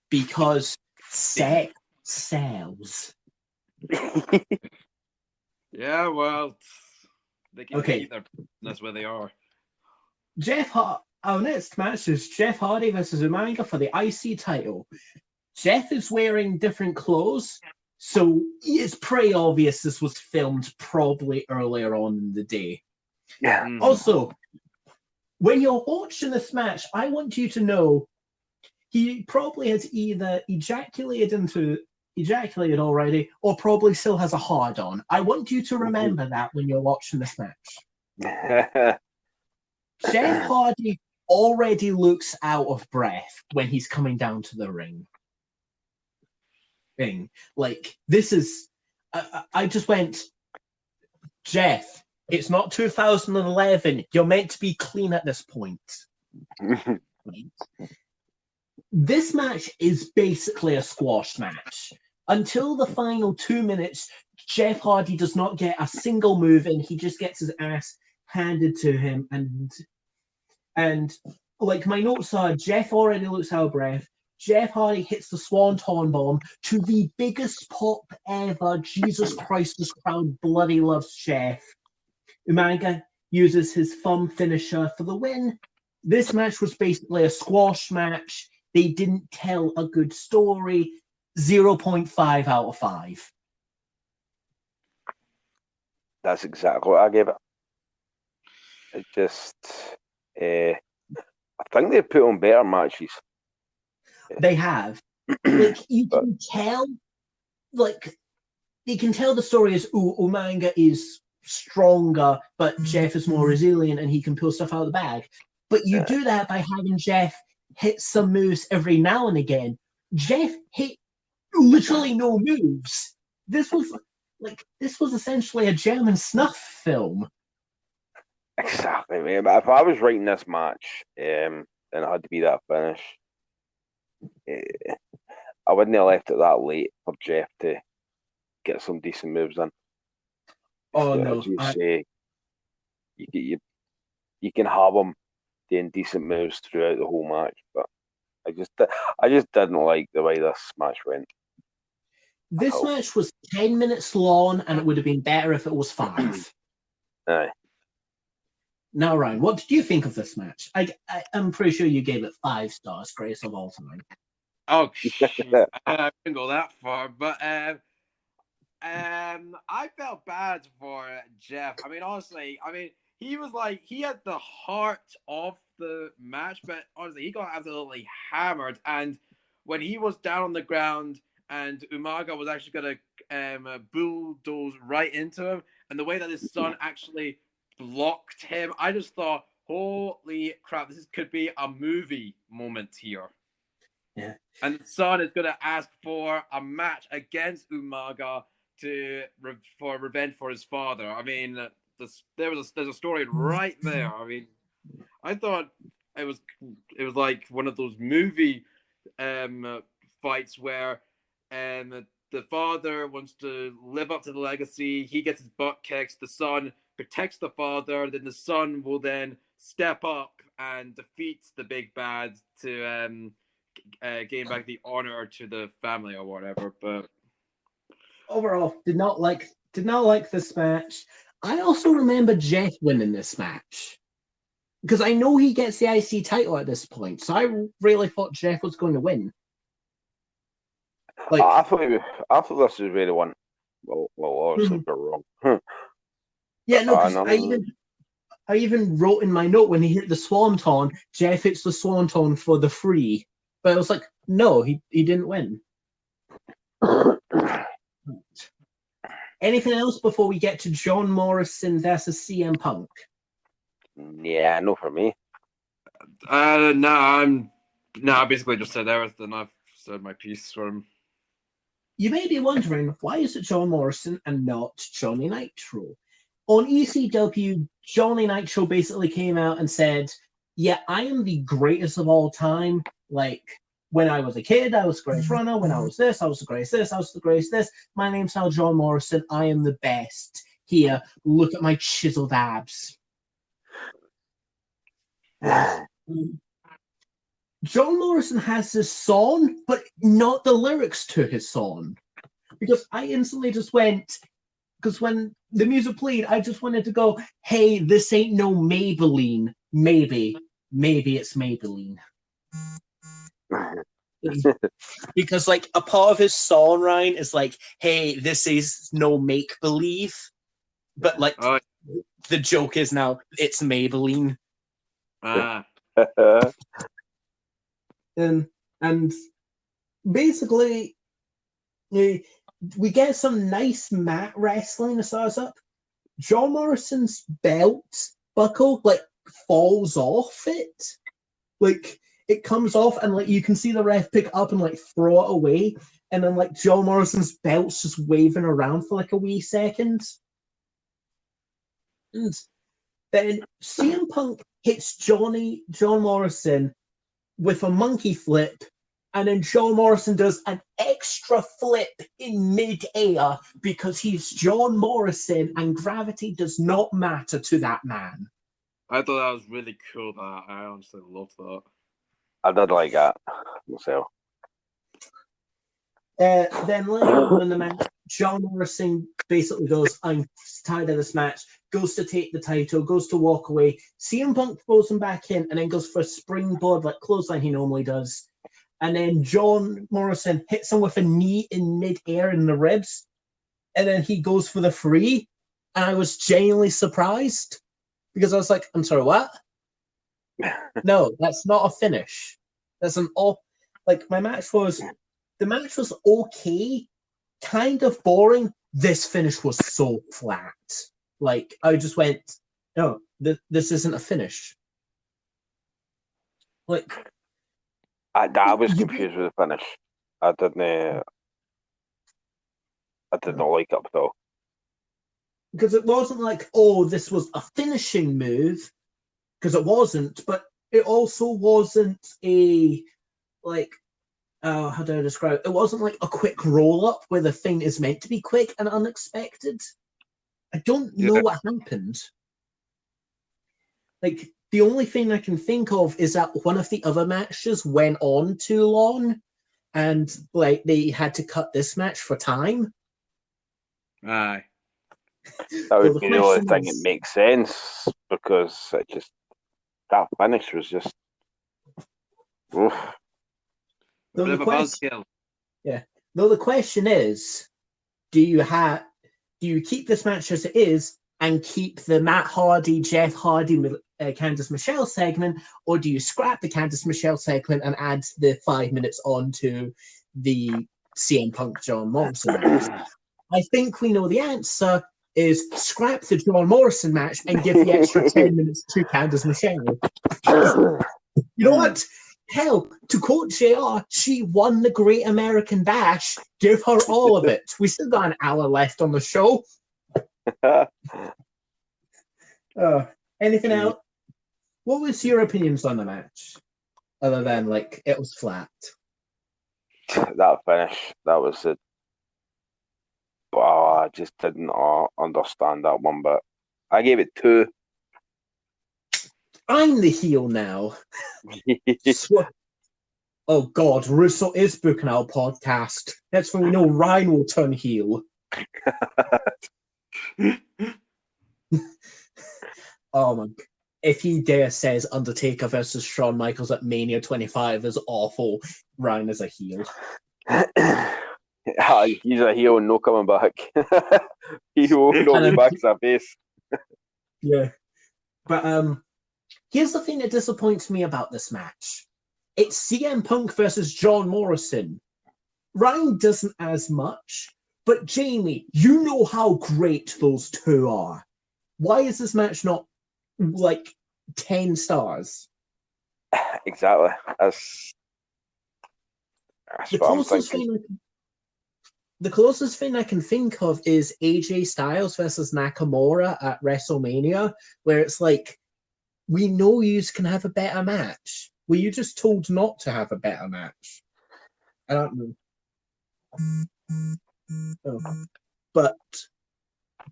Because sex sells. Yeah, well, they can Okay. keep their... That's where they are. Our next match is Jeff Hardy versus Umaga for the IC title. Jeff is wearing different clothes, so it's pretty obvious this was filmed probably earlier on in the day. Yeah. Also, when you're watching this match, I want you to know he probably has either ejaculated already or probably still has a hard-on. I want you to remember that when you're watching this match. Jeff Hardy already looks out of breath when he's coming down to the ring. Like, this is... I just went, Jeff, it's not 2011. You're meant to be clean at this point. This match is basically a squash match. Until the final 2 minutes, Jeff Hardy does not get a single move in. He just gets his ass handed to him. And like, my notes are, Jeff already looks out of breath. Jeff Hardy hits the Swanton Bomb to the biggest pop ever. Jesus Christ, this crowd bloody loves Jeff. Umaga uses his thumb finisher for the win. This match was basically a squash match. They didn't tell a good story. 0.5 out of 5. That's exactly what I gave it. It just... I think they put on better matches. They have. Like, you can tell, like, you can tell the story is, Umaga is stronger, but Jeff is more resilient and he can pull stuff out of the bag. But you do that by having Jeff hit some moves every now and again. Jeff hit literally no moves. This was essentially a German snuff film. Exactly, mate. But if I was writing this match, and it had to be that finish, I wouldn't have left it that late for Jeff to get some decent moves in. Oh As no, you say, you can have him doing decent moves throughout the whole match, but I just didn't like the way this match went. this match was 10 minutes long, and it would have been better if it was 5. Aye. Now, Ryan, what did you think of this match? I'm pretty sure you gave it 5 stars, greatest of all time. Oh, I couldn't go that far, but I felt bad for Jeff. I mean, honestly, he was like, he had the heart of the match, but honestly, he got absolutely hammered. And when he was down on the ground and Umaga was actually going to bulldoze right into him, and the way that his son actually blocked him, I just thought, holy crap, this could be a movie moment here. Yeah. And the son is going to ask for a match against Umaga for revenge for his father. I mean, there's a story right there. I mean, I thought it was like one of those movie fights where the father wants to live up to the legacy. He gets his butt kicked. The son protects the father. Then the son will then step up and defeat the big bad to gain back the honor to the family or whatever. But overall, did not like this match. I also remember Jeff winning this match because I know he gets the IC title at this point, so I really thought Jeff was going to win. Like, I thought this was really one. Well, obviously we're wrong. Yeah, no, because I even wrote in my note when he hit the Swanton, Jeff hits the Swanton for the free, but I was like, no, he didn't win. Anything else before we get to John Morrison versus CM Punk? Yeah, no for me. I basically just said everything. I've said my piece for him. You may be wondering, why is it John Morrison and not Johnny Nitro? On ECW, Johnny Nitro basically came out and said, yeah, I am the greatest of all time. Like, when I was a kid, I was the greatest runner. When I was this, I was the greatest this. I was the greatest this. My name's now John Morrison. I am the best. Here, look at my chiseled abs. John Morrison has this song, but not the lyrics to his song. Because I instantly just went, because when the music played, I just wanted to go, hey, this ain't no Maybelline. Maybe it's Maybelline. Because, like, a part of his song, Ryan, is like, hey, this is no make-believe. But, like, the joke is now, it's Maybelline. And basically, we get some nice mat wrestling to start us up. John Morrison's belt buckle, like, falls off it. Like, it comes off and, like, you can see the ref pick it up and, like, throw it away. And then, like, John Morrison's belt's just waving around for, like, a wee second. And then CM Punk hits John Morrison with a monkey flip, and then John Morrison does an extra flip in mid-air because he's John Morrison and gravity does not matter to that man. I thought that was really cool. I honestly loved that. I did like that myself. Then later on in the match, John Morrison basically goes, I'm tired of this match, goes to take the title, goes to walk away. CM Punk throws him back in and then goes for a springboard, like clothesline he normally does. And then John Morrison hits him with a knee in mid-air in the ribs. And then he goes for the free. And I was genuinely surprised because I was like, I'm sorry, what? No, that's not a finish. That's an all. Like, the match was okay, kind of boring. This finish was so flat. Like, I just went, no, this isn't a finish. Like, I was confused with the finish. I did not like it at all. because it wasn't like, oh, this was a finishing move, because it wasn't, but it also wasn't a, like, how do I describe it? It wasn't like a quick roll up where the thing is meant to be quick and unexpected. I don't know what happened. Like, the only thing I can think of is that one of the other matches went on too long, and like they had to cut this match for time. Aye. That would the be the only question thing is- that makes sense, because it just, that finish was just, oof. Though Bit the of a question, buzzkill. though the question is, do you keep this match as it is and keep the Matt Hardy, Jeff Hardy, Candice Michelle segment, or do you scrap the Candice Michelle segment and add the 5 minutes on to the CM Punk John Morrison match? I think we know the answer is scrap the John Morrison match and give the extra 10 minutes to Candice Michelle. You know what? Hell, to quote JR, she won the Great American Bash. Give her all of it. We still got an hour left on the show. Anything else? What was your opinions on the match? Other than, like, it was flat. That finish, that was it. Oh, I just didn't understand that one bit. I gave it 2. I'm the heel now. Oh God, Russo is booking our podcast. That's when we know Ryan will turn heel. Oh my! If he dare says Undertaker versus Shawn Michaels at Mania 25 is awful, Ryan is a heel. He's a heel and no coming back. He will not be back as a face. Yeah, but here's the thing that disappoints me about this match. It's CM Punk versus John Morrison. Ryan doesn't as much, but Jamie, you know how great those two are. Why is this match not like 10 stars? Exactly. That's The what I'm closest thinking. the closest thing I can think of is AJ Styles versus Nakamura at WrestleMania, where it's like, we know you can have a better match. Were you just told not to have a better match? I don't know. Oh. But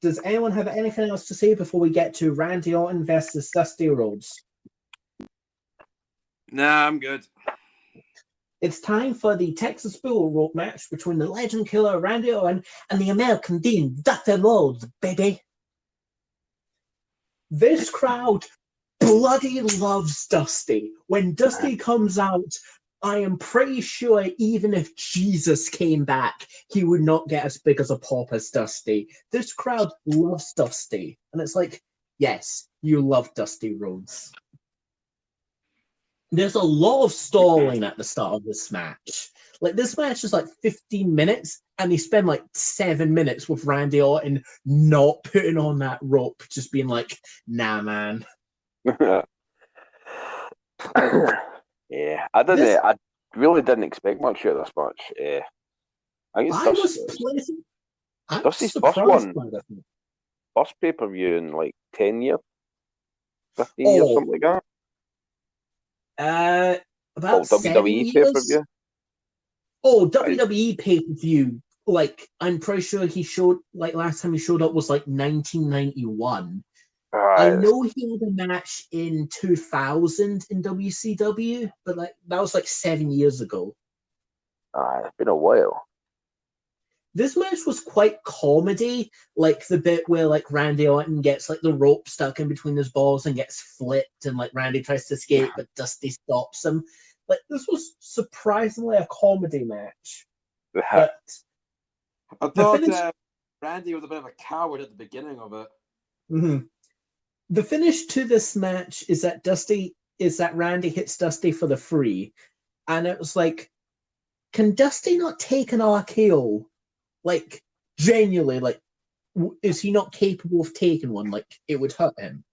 does anyone have anything else to say before we get to Randy Orton versus Dusty Rhodes? Nah, I'm good. It's time for the Texas Bull Rope match between the Legend Killer Randy Orton and the American Dean Dusty Rhodes, baby. This crowd bloody loves Dusty. When Dusty comes out, I am pretty sure even if Jesus came back, he would not get as big as a pop as Dusty. This crowd loves Dusty. And it's like, yes, you love Dusty Rhodes. There's a lot of stalling at the start of this match. Like, this match is like 15 minutes, and they spend like 7 minutes with Randy Orton not putting on that rope, just being like, nah, man. Yeah, I really didn't expect much out of this match. I think I was pleasant. I was Dusty's surprised first by that. first pay-per-view in like 10 years, 15 years, something like that. About WWE 7 years. pay-per-view. Oh, WWE pay-per-view. Like, I'm pretty sure he showed, like, last time he showed up was like 1991. I know he had a match in 2000 in WCW, but like that was like 7 years ago. It's been a while. This match was quite comedy, like the bit where like Randy Orton gets like the rope stuck in between his balls and gets flipped, and like Randy tries to escape, but Dusty stops him. Like, this was surprisingly a comedy match. But I thought Randy was a bit of a coward at the beginning of it. Mm-hmm. The finish to this match is that Randy hits Dusty for the free, and it was like, can Dusty not take an RKO? Like, genuinely, like, is he not capable of taking one? Like, it would hurt him.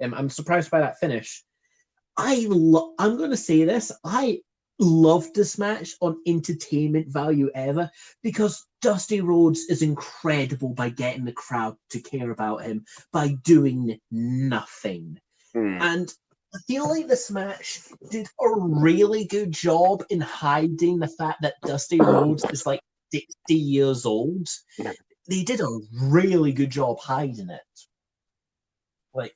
I'm surprised by that finish. I'm going to say this. I loved this match on entertainment value ever because Dusty Rhodes is incredible by getting the crowd to care about him by doing nothing. And I feel like this match did a really good job in hiding the fact that Dusty Rhodes is like 60 years old. They did a really good job hiding it. Like,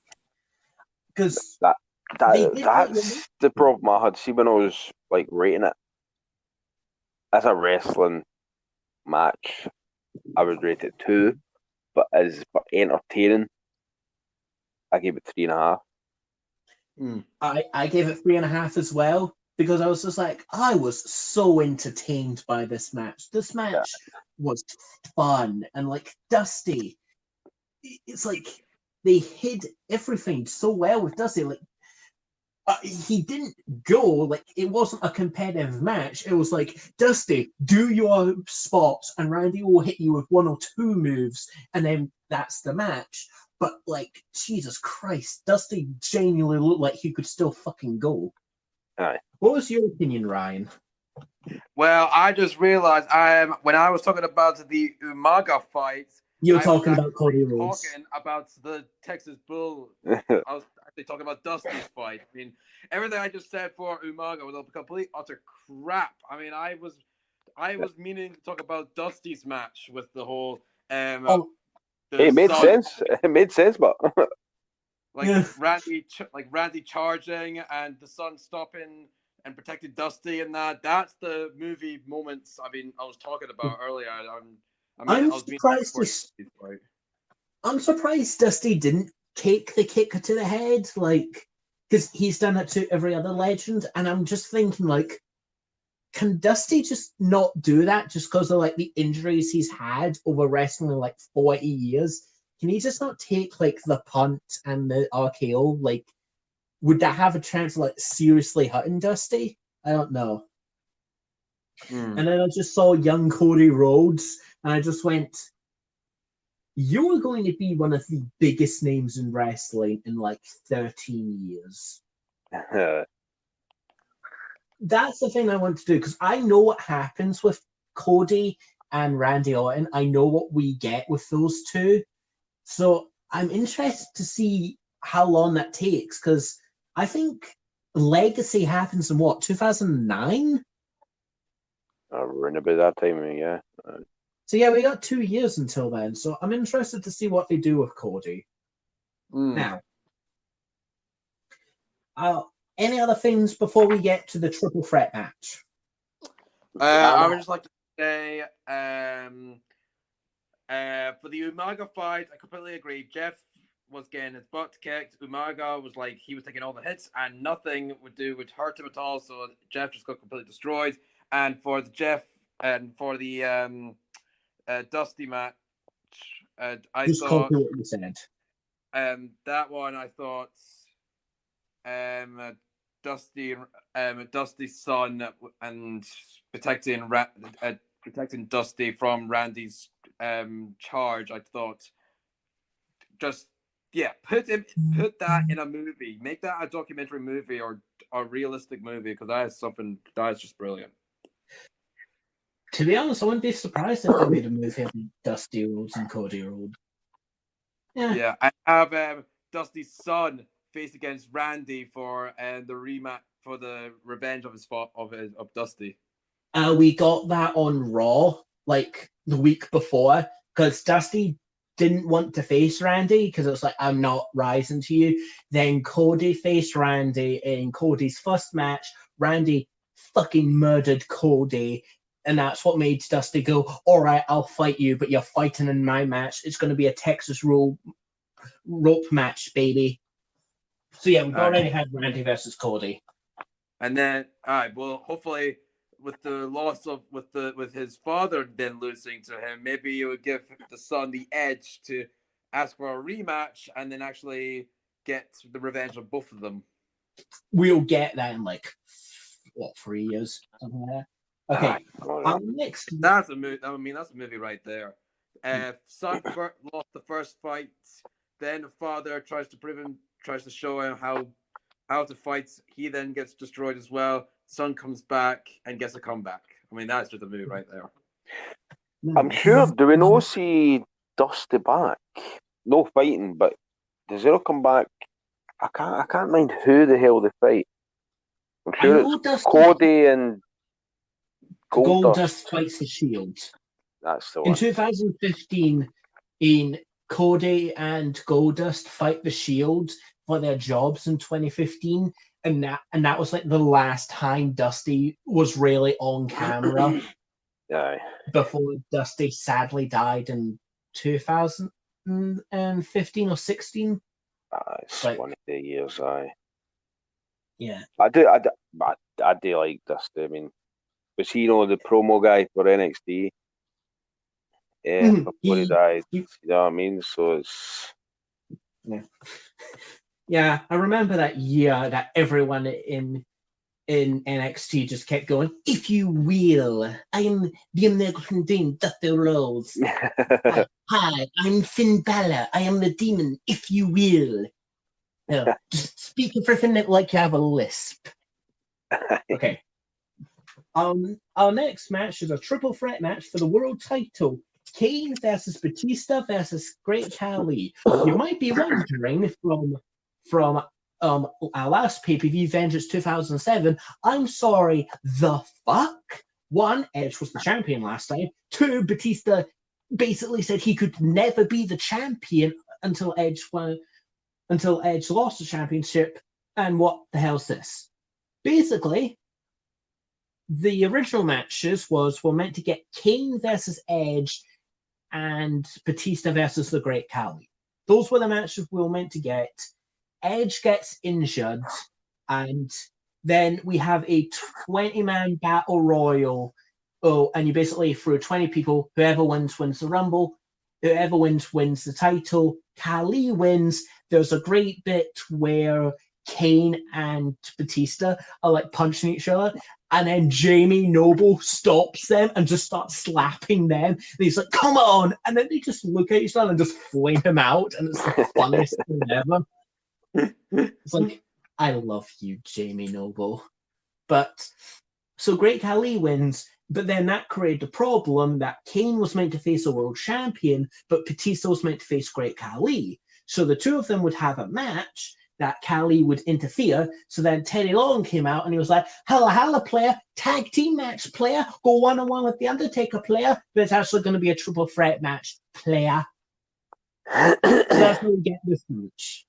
because that's the problem I had. See, when I was like rating it as a wrestling match, I would rate it 2, but as for entertaining, I gave it 3.5. I gave it 3.5 as well because I was just like, I was so entertained by this match. This match was fun, and like Dusty, it's like they hid everything so well with Dusty. Like he didn't go, like it wasn't a competitive match. It was like, Dusty, do your spots, and Randy will hit you with 1 or 2 moves, and then that's the match. But like, Jesus Christ, Dusty genuinely looked like he could still fucking go. Aye. What was your opinion, Ryan? Well, I just realized when I was talking about the Umaga fight, You're talking about Cody Rhodes. Talking about the Texas Bull. I was actually talking about Dusty's fight. I mean, everything I just said for Umaga was a complete utter crap. I mean, I was meaning to talk about Dusty's match with the whole. It made sense. It made sense, but Randy charging and the Sun stopping and protecting Dusty, and that's the movie moments. I mean, I was talking about earlier. I'm surprised Dusty didn't take the kick to the head, like, because he's done it to every other legend, and I'm just thinking, like, can Dusty just not do that just because of like the injuries he's had over wrestling in like 40 years? Can he just not take like the punt and the RKO? Like, would that have a chance of like seriously hurting Dusty? I don't know. And then I just saw young Cody Rhodes, and I just went, you are going to be one of the biggest names in wrestling in like 13 years. That's the thing I want to do, because I know what happens with Cody and Randy Orton. I know what we get with those two. So I'm interested to see how long that takes, because I think Legacy happens in what, 2009? Around about that time, yeah. So yeah, we got 2 years until then. So I'm interested to see what they do with Cody. Now, any other things before we get to the triple threat match? I would just like to say, for the Umaga fight, I completely agree. Jeff was getting his butt kicked. Umaga was like, he was taking all the hits, and nothing would hurt him at all. So Jeff just got completely destroyed. And for the Dusty match, I just thought what you said. That one I thought Dusty's son and protecting Dusty from Randy's charge. I thought just put that in a movie, make that a documentary movie or a realistic movie, because that is something that is just brilliant. To be honest, I wouldn't be surprised if they made a movie of Dusty Rhodes and Cody Rhodes. Yeah, I have Dusty's son face against Randy for the rematch for the revenge of of Dusty. We got that on Raw like the week before, because Dusty didn't want to face Randy because it was like, I'm not rising to you. Then Cody faced Randy in Cody's first match. Randy fucking murdered Cody, and that's what made Dusty go, all right, I'll fight you, but you're fighting in my match. It's going to be a Texas rope match, baby. So yeah, we've already had Randy versus Cody. And then, well, hopefully with the loss of with his father then losing to him, maybe you would give the son the edge to ask for a rematch and then actually get the revenge of both of them. We'll get that in like 3 years, something like that. Okay. Next, that's a movie. I mean, that's a movie right there. Son lost the first fight. Then the father tries to show him how to fight. He then gets destroyed as well. Son comes back and gets a comeback. I mean, that's just a move right there. I'm sure. Do we know see Dusty back? No fighting, but does he not come back? I can't mind who the hell they fight. I'm I sure know it's Dusty Cody and Goldust. Goldust fights the Shield. That's the In one. 2015, Cody and Goldust fight the Shield for their jobs in 2015, and that was like the last time Dusty was really on camera Aye. before Dusty sadly died in 2015 or 16. It's Like- one of the years. Aye. Yeah. I do like Dusty. I mean, was he the promo guy for NXT? Yeah, Mhm. before he died. he- You know what I mean? So it's Yeah, I remember that year that everyone in NXT just kept going, if you will, I am the American Dream, Dusty Rhodes. Hi, I'm Finn Balor. I am the demon, if you will. No, just speak everything like you have a lisp. Okay. Our next match is a triple threat match for the world title. Kane versus Batista versus Great Khali. You might be wondering from our last pay-per-view, Vengeance 2007, I'm sorry, the fuck? One, Edge was the champion last time. Two, Batista basically said he could never be the champion until Edge lost the championship. And what the hell's this? Basically, the original matches were meant to get Kane versus Edge and Batista versus the Great Khali. Those were the matches we were meant to get. Edge gets injured, and then we have a 20-man battle royal. Oh, and you basically throw 20 people. Whoever wins the Rumble. Whoever wins the title. Khali wins. There's a great bit where Kane and Batista are like punching each other, and then Jamie Noble stops them and just starts slapping them. And he's like, "Come on!" And then they just look at each other and just flame him out, and it's the funniest thing ever. It's like, I love you, Jamie Noble. But so Great Khali wins, but then that created the problem that Kane was meant to face a world champion, but Batista was meant to face Great Khali. So the two of them would have a match that Khali would interfere. So then Teddy Long came out and he was like, "Holla, player, tag team match, player, go one-on-one with The Undertaker, player, but it's actually going to be a triple threat match, player." So that's how we get this match.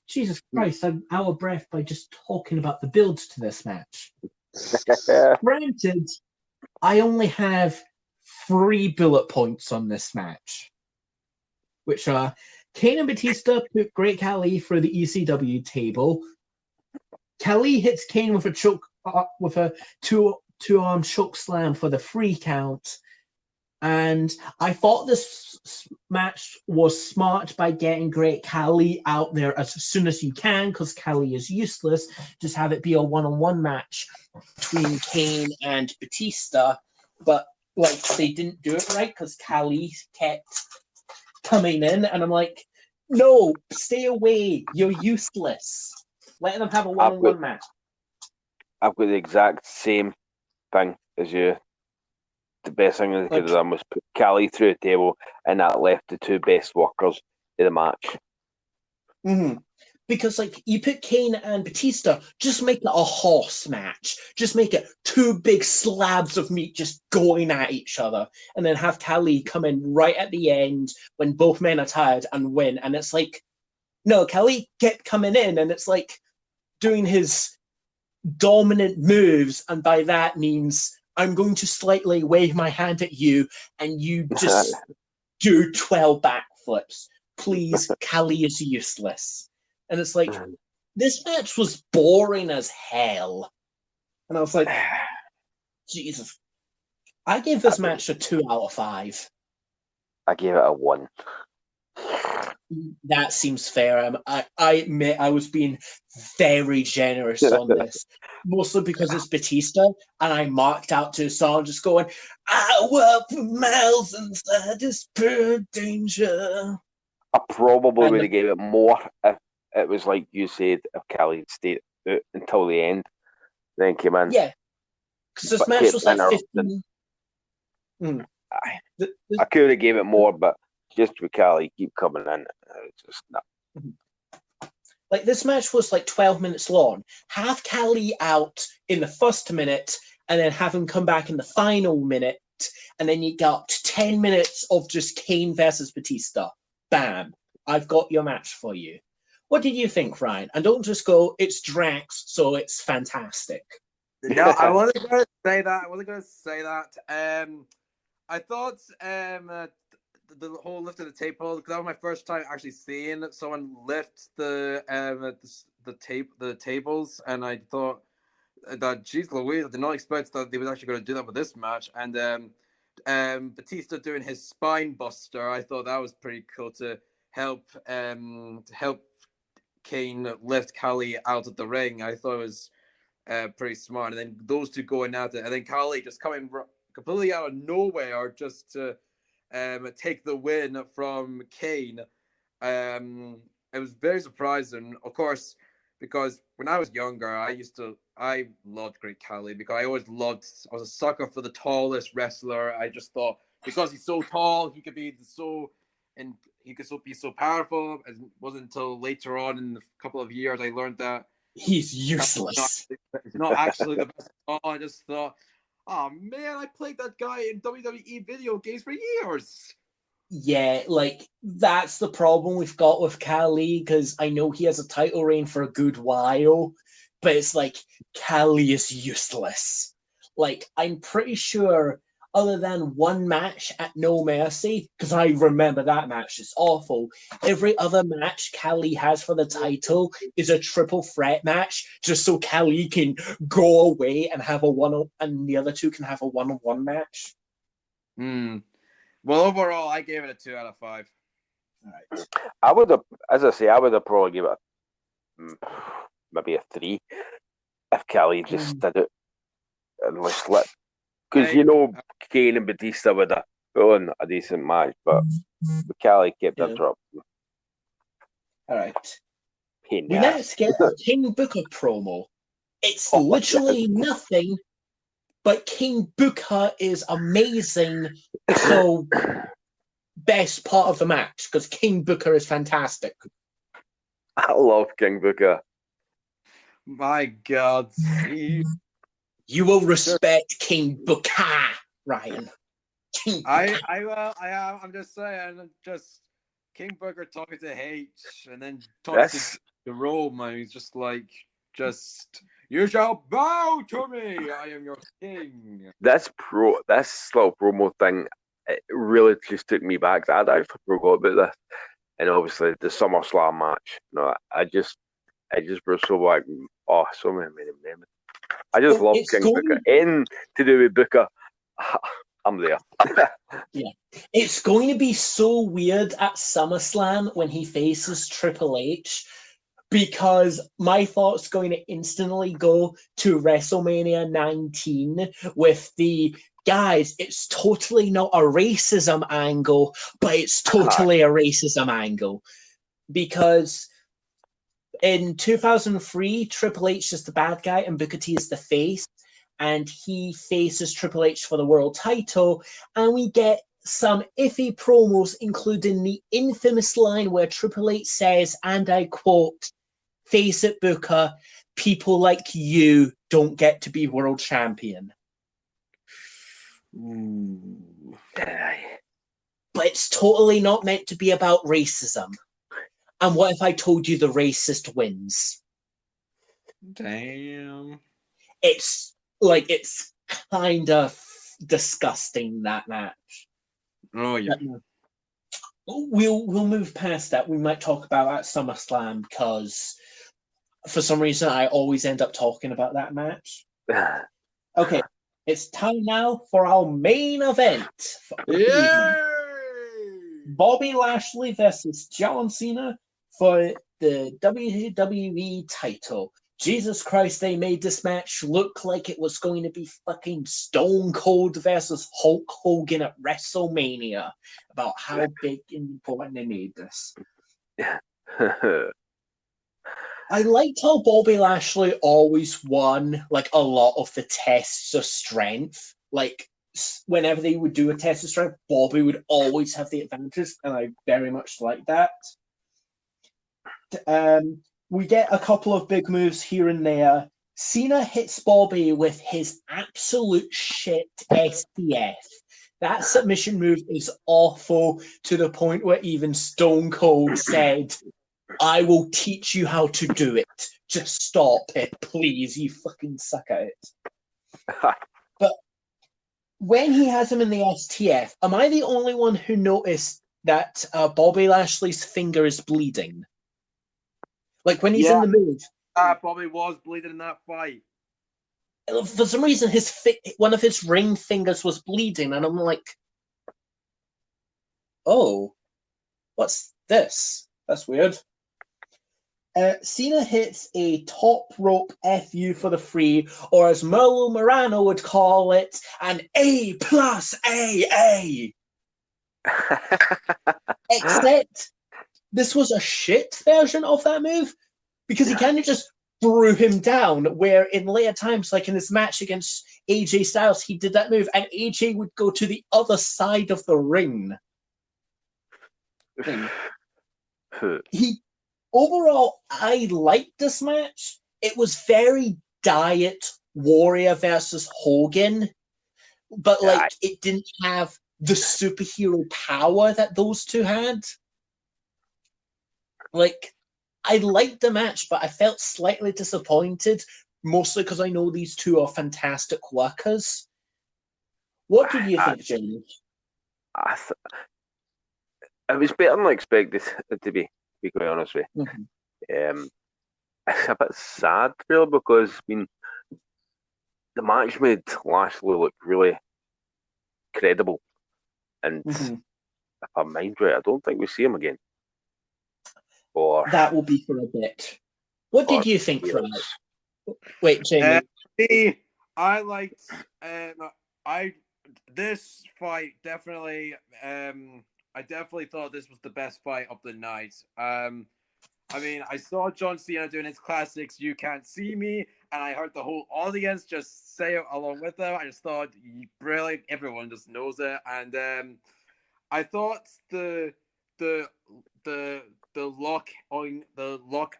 Jesus Christ, I'm out of breath by just talking about the builds to this match. Granted, I only have 3 bullet points on this match, which are Kane and Batista put Great Khali through the ECW table. Khali hits Kane with a choke, with a two-arm choke slam for the 3 count. And I thought this match was smart by getting Great Khali out there as soon as you can, because Khali is useless. Just have it be a one-on-one match between Kane and Batista. But like they didn't do it right because Khali kept coming in, and I'm like, no, stay away. You're useless. Let them have a one-on-one match. I've got the exact same thing as you. The best thing they could have done was put Khali through a table, and that left the 2 best workers in the match. Mm-hmm. Because, like, you put Kane and Batista, just make it a horse match. Just make it 2 big slabs of meat just going at each other. And then have Khali come in right at the end when both men are tired and win. And it's like, no, Khali kept coming in, and it's like doing his dominant moves. And by that means, I'm going to slightly wave my hand at you, and you just do 12 backflips. Please, Khali is useless. And it's like, this match was boring as hell. And I was like, Jesus. I gave this match a 2 out of 5. I gave it a 1. That seems fair. I admit I was being very generous on this. Mostly because it's Batista, and I marked out to a song just going, "I walk for miles inside this pure danger." I probably would have gave it more if it was like you said, if Khali had stayed out until the end. then came in. Yeah, because this But match kept was like interrupting. 15. I could have gave it more, but just with Khali keep coming in, it's just not. Like, this match was like 12 minutes long. Have Khali out in the first minute, and then have him come back in the final minute, and then you got 10 minutes of just Kane versus Batista. Bam. I've got your match for you. What did you think, Ryan? And don't just go, it's Drax, so it's fantastic. No, I wasn't going to say that. I thought the whole lift of the table, because that was my first time actually seeing someone lift the tables, and I thought that, geez Louise, I did not expect that they were actually going to do that with this match. And Batista doing his spine buster, I thought that was pretty cool to help Kane lift Khali out of the ring. I thought it was pretty smart. And then those two going at it, and then Khali just coming completely out of nowhere just to take the win from Kane. It was very surprising, of course, because when I was younger, I loved Great Khali, because I was a sucker for the tallest wrestler. I just thought, because he's so tall, he could be so powerful. It wasn't until later on in a couple of years I learned that he's useless. It's not actually the best. I just thought, oh man, I played that guy in WWE video games for years. Yeah, like, that's the problem we've got with Khali, because I know he has a title reign for a good while, but it's like, Khali is useless. Like, I'm pretty sure, other than one match at No Mercy, because I remember that match is awful, every other match Khali has for the title is a triple threat match, just so Khali can go away and have and the other two can have a one-on-one match. Well, overall, I gave it a 2 out of 5. All right. I would have probably given it maybe a 3 if Khali just did it and was slipped. Because Kane and Batista would have put on a decent match, but Khali kept interrupting. All right. We next get a King Booker promo. It's literally nothing, but King Booker is amazing. So, best part of the match, because King Booker is fantastic. I love King Booker. My God. You will respect King Booker, Ryan. I'm just saying, King Booker talking to H and then talking to Jerome, and he's just like, you shall bow to me. I am your king. This little promo thing, it really just took me back. I'd actually forgot about this, and obviously the SummerSlam match. I just was so like, so many memories. I just love King Booker. Anything to do with Booker, I'm there. Yeah, it's going to be so weird at SummerSlam when he faces Triple H, because my thought's going to instantly go to WrestleMania 19 with the guys. It's totally not a racism angle, but it's totally a racism angle, because in 2003, Triple H is the bad guy and Booker T is the face, and he faces Triple H for the world title, and we get some iffy promos, including the infamous line where Triple H says, and I quote, "Face it, Booker, people like you don't get to be world champion." Ooh. But it's totally not meant to be about racism. And what if I told you the racist wins? Damn. It's kind of disgusting, that match. Oh yeah. We'll move past that. We might talk about at SummerSlam, because for some reason I always end up talking about that match. Okay, it's time now for our main event. Bobby Lashley versus John Cena for the WWE title. Jesus Christ, they made this match look like it was going to be fucking Stone Cold versus Hulk Hogan at WrestleMania, about how big and important they made this. I liked how Bobby Lashley always won like a lot of the tests of strength. Like whenever they would do a test of strength, Bobby would always have the advantage, and I very much like that. We get a couple of big moves here and there. Cena hits Bobby with his absolute shit STF. That submission move is awful to the point where even Stone Cold said, I will teach you how to do it. Just stop it, please. You fucking suck at it. But when he has him in the STF, am I the only one who noticed that Bobby Lashley's finger is bleeding? Like when he's in the move. Bobby was bleeding in that fight. For some reason, one of his ring fingers was bleeding, and I'm like, oh, what's this? That's weird. Cena hits a top rope FU for the free, or as Merlo Morano would call it, an A plus AA. Except this was a shit version of that move because he kind of just threw him down, where in later times, like in this match against AJ Styles, he did that move and AJ would go to the other side of the ring. Overall, I liked this match. It was very Diet Warrior versus Hogan, but like it didn't have the superhero power that those two had. Like, I liked the match, but I felt slightly disappointed, mostly because I know these two are fantastic workers. What did you think, James? It was better than I expected, to be quite honest with you. Mm-hmm. It's a bit sad, really, because I mean, the match made Lashley look really credible, and if I'm mind right, I don't think we see him again. Or that will be for a bit. What did you think, Frank? Wait, Jamie. I liked this fight definitely. I definitely thought this was the best fight of the night. I mean, I saw John Cena doing his classics, "You Can't See Me," and I heard the whole audience just say it along with them. I just thought, brilliant. Everyone just knows it, and I thought the lock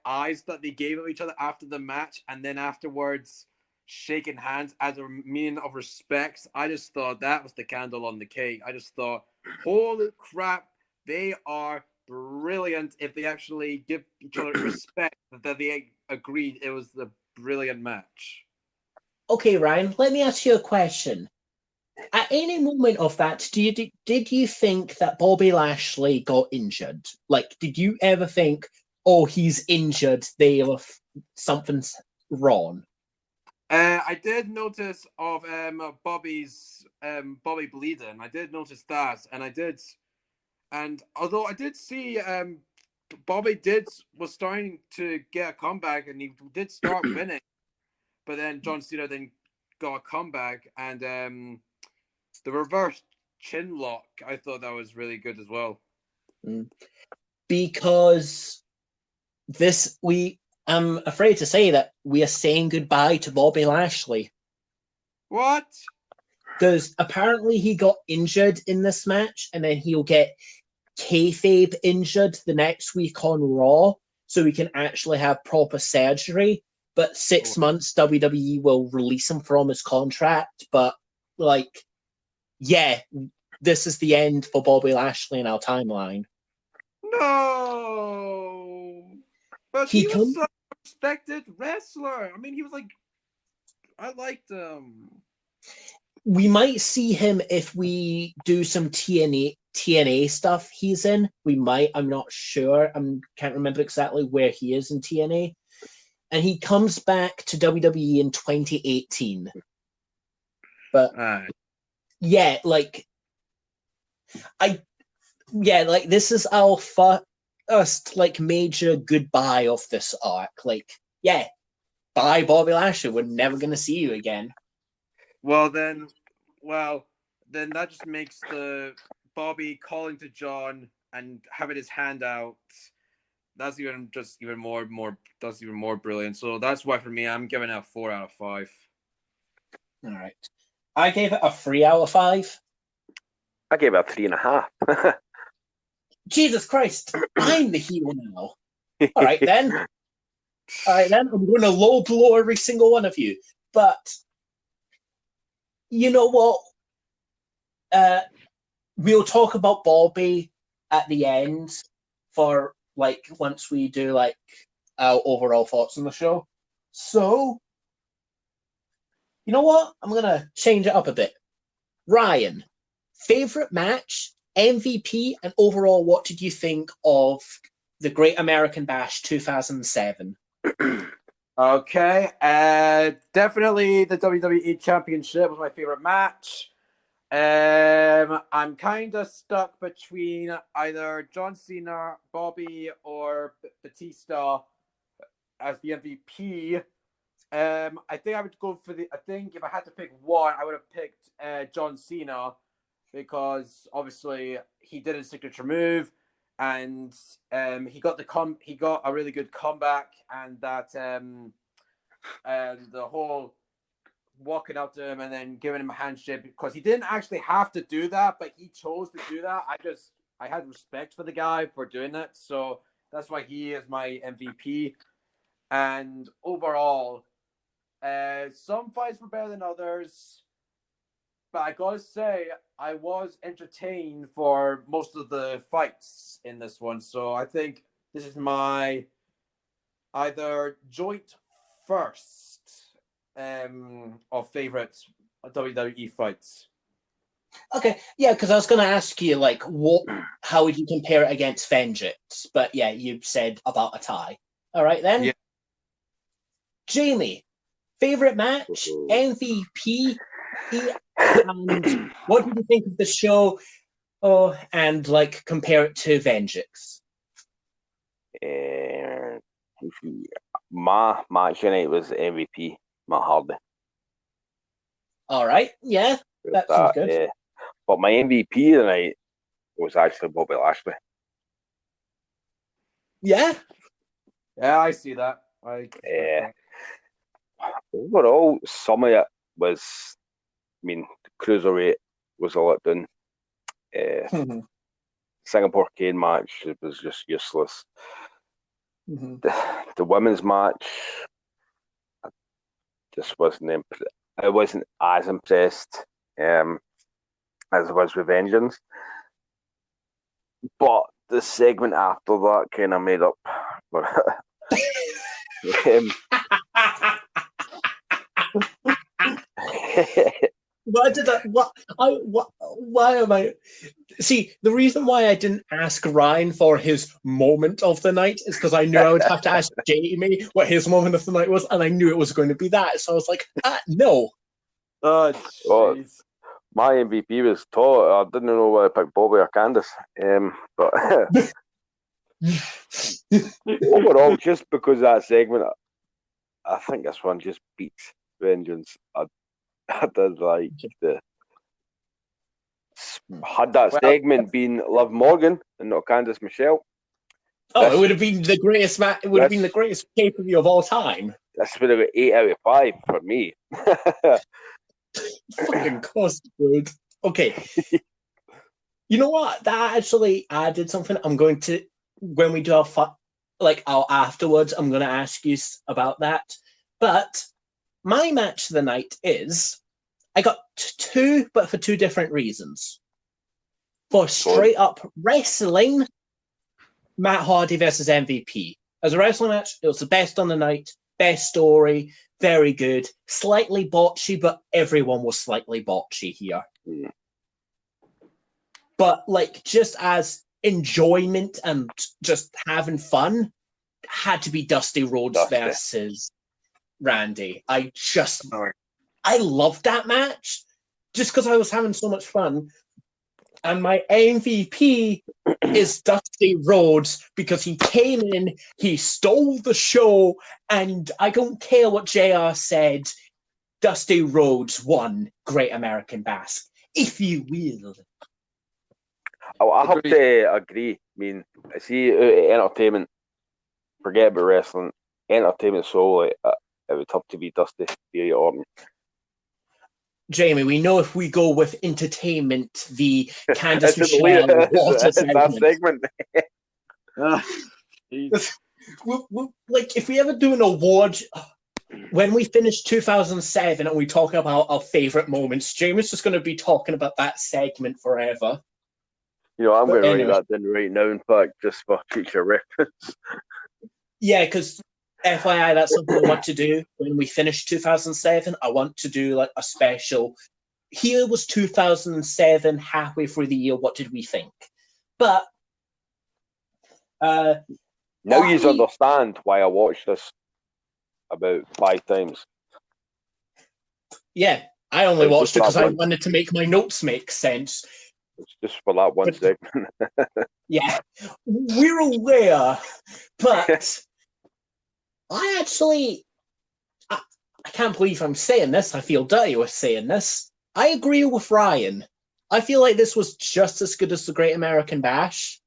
eyes that they gave at each other after the match, and then afterwards shaking hands as a meaning of respect. I just thought that was the candle on the cake. I just thought, holy crap, they are brilliant. If they actually give each other respect, that they agreed it was a brilliant match. Okay, Ryan, let me ask you a question. At any moment of that, did you think that Bobby Lashley got injured? Like, did you ever think, oh, he's injured, something's wrong? I did notice of Bobby bleeding. I did notice that, and although I did see Bobby was starting to get a comeback, and he did start winning, but then John Cena then got a comeback, and the reverse chin lock, I thought that was really good as well. Because I'm afraid to say that we are saying goodbye to Bobby Lashley. What? Because apparently he got injured in this match, and then he'll get kayfabe injured the next week on Raw, so he can actually have proper surgery. But 6 months, WWE will release him from his contract. But, like, yeah, this is the end for Bobby Lashley in our timeline. No! But he was such a respected wrestler. I mean, he was like, I liked him. We might see him if we do some TNA stuff he's in. We might. I'm not sure. I can't remember exactly where he is in TNA. And he comes back to WWE in 2018. But yeah, like this is our first like major goodbye of this arc. Like, yeah, bye Bobby Lashley. We're never gonna see you again. Well then that just makes the Bobby calling to John and having his hand out that's even more brilliant. So that's why for me, I'm giving it a 4 out of 5. All right. I gave it a 3 out of 5. I gave it a 3.5. Jesus Christ, I'm the hero now. All right then. I'm going to low blow every single one of you. But you know what? We'll talk about Bobby at the end for like once we do like our overall thoughts on the show. So, you know what? I'm going to change it up a bit. Ryan, favorite match, MVP, and overall, what did you think of the Great American Bash 2007? Okay, definitely the WWE Championship was my favorite match. I'm kind of stuck between either John Cena, Bobby, or Batista as the MVP. I think I would go for I think if I had to pick one, I would have picked John Cena because obviously he did his signature move, and he got a really good comeback, and that and the whole walking up to him and then giving him a handshake because he didn't actually have to do that, but he chose to do that. I had respect for the guy for doing it, so that's why he is my MVP. And overall, some fights were better than others, but I gotta say I was entertained for most of the fights in this one. So I think this is my either joint first of favorite WWE fights. Okay, yeah, because I was going to ask you, like, how would you compare it against Vengeance? But yeah, you said about a tie. All right, then. Yeah. Jamie, favorite match, MVP, and what did you think of the show? Oh, and like compare it to Vengeance. My match tonight was MVP, Matt Hardy. All right, yeah, that sounds good. But my MVP tonight was actually Bobby Lashley. Yeah, I see that. Overall, some of it was, I mean, the Cruiserweight was a letdown. Singapore Kane match was just useless. The women's match, I just wasn't. I wasn't as impressed as I was with Vengeance. But the segment after that kind of made up for it. Why am I? See, the reason why I didn't ask Ryan for his moment of the night is because I knew I would have to ask Jamie what his moment of the night was, and I knew it was going to be that. So I was like, no. Oh, jeez. My MVP was Todd. I didn't know whether to pick Bobby or Candice. But overall, just because of that segment, I think this one just beats Vengeance. I did like had that segment been Liv Morgan and not Candice Michelle. It would have been the greatest match. It would have been the greatest pay-per-view of all time. This would have got 8 out of 5 for me. Fucking course it would. Okay. You know what? That actually added something. I'm going to, when we do our afterwards, I'm going to ask you about that. But my match of the night is, I got 2, but for 2 different reasons. For straight up wrestling, Matt Hardy versus MVP. As a wrestling match, it was the best on the night, best story, very good, slightly botchy, but everyone was slightly botchy here. Yeah. But like just as enjoyment and just having fun, had to be Dusty Rhodes versus Randy. I loved that match just because I was having so much fun. And my MVP is Dusty Rhodes because he came in, he stole the show, and I don't care what JR said, Dusty Rhodes won Great American Bash, if you will. I have to agree. I mean, I see entertainment. forget about wrestling, entertainment solely, it would have to be Dusty Theory Orton. Jamie, we know if we go with entertainment, the Candice It's Michelle that segment. Like, if we ever do an award, when we finish 2007 and we talk about our favorite moments, Jamie's just going to be talking about that segment forever. You know, I'm going to write that down right now, in fact, just for future reference. Yeah, because FYI, that's something I want to do when we finish 2007. I want to do like a special. Here was 2007, halfway through the year. What did we think? But now you understand why I watched this about 5 times. Yeah, I only watched it because I wanted to make my notes make sense. It's just for that one segment. Yeah, we're aware, but I can't believe I'm saying this. I feel dirty with saying this. I agree with Ryan. I feel like this was just as good as the Great American Bash,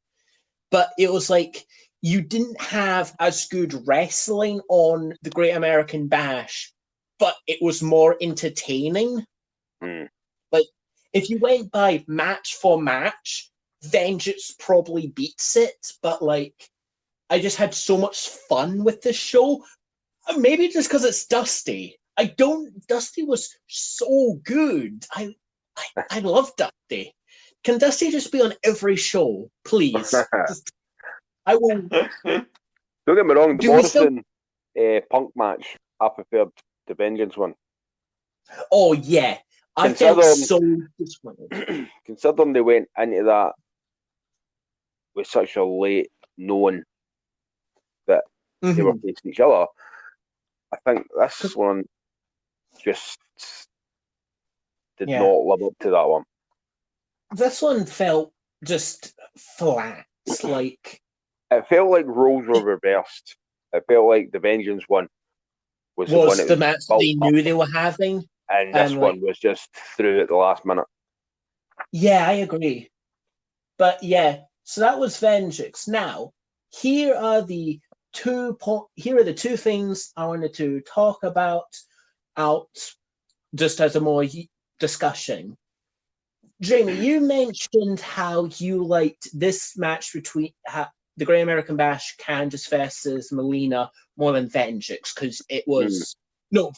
but it was like you didn't have as good wrestling on the Great American Bash, but it was more entertaining. Like, if you went by match for match, Vengeance probably beats it, but like, I just had so much fun with this show. Maybe just because it's Dusty. Dusty was so good. I love Dusty. Can Dusty just be on every show, please? I will. Don't get me wrong, the Morrison Punk match, I preferred the Vengeance one. Oh, yeah. I felt so disappointed. Considering they went into that with such a late knowing that they were facing each other, I think this one just did not live up to that one. This one felt just flat. Like, it felt like roles were reversed. It felt like the Vengeance one was the match they knew they were having, and this one was just through at the last minute. Yeah, I agree. But yeah, so that was Vengeance. Now, here are the two things I wanted to talk about out just as a more discussion. Jamie, you mentioned how you liked this match between the Great American Bash, Candice versus Melina, more than Vengeance, because it was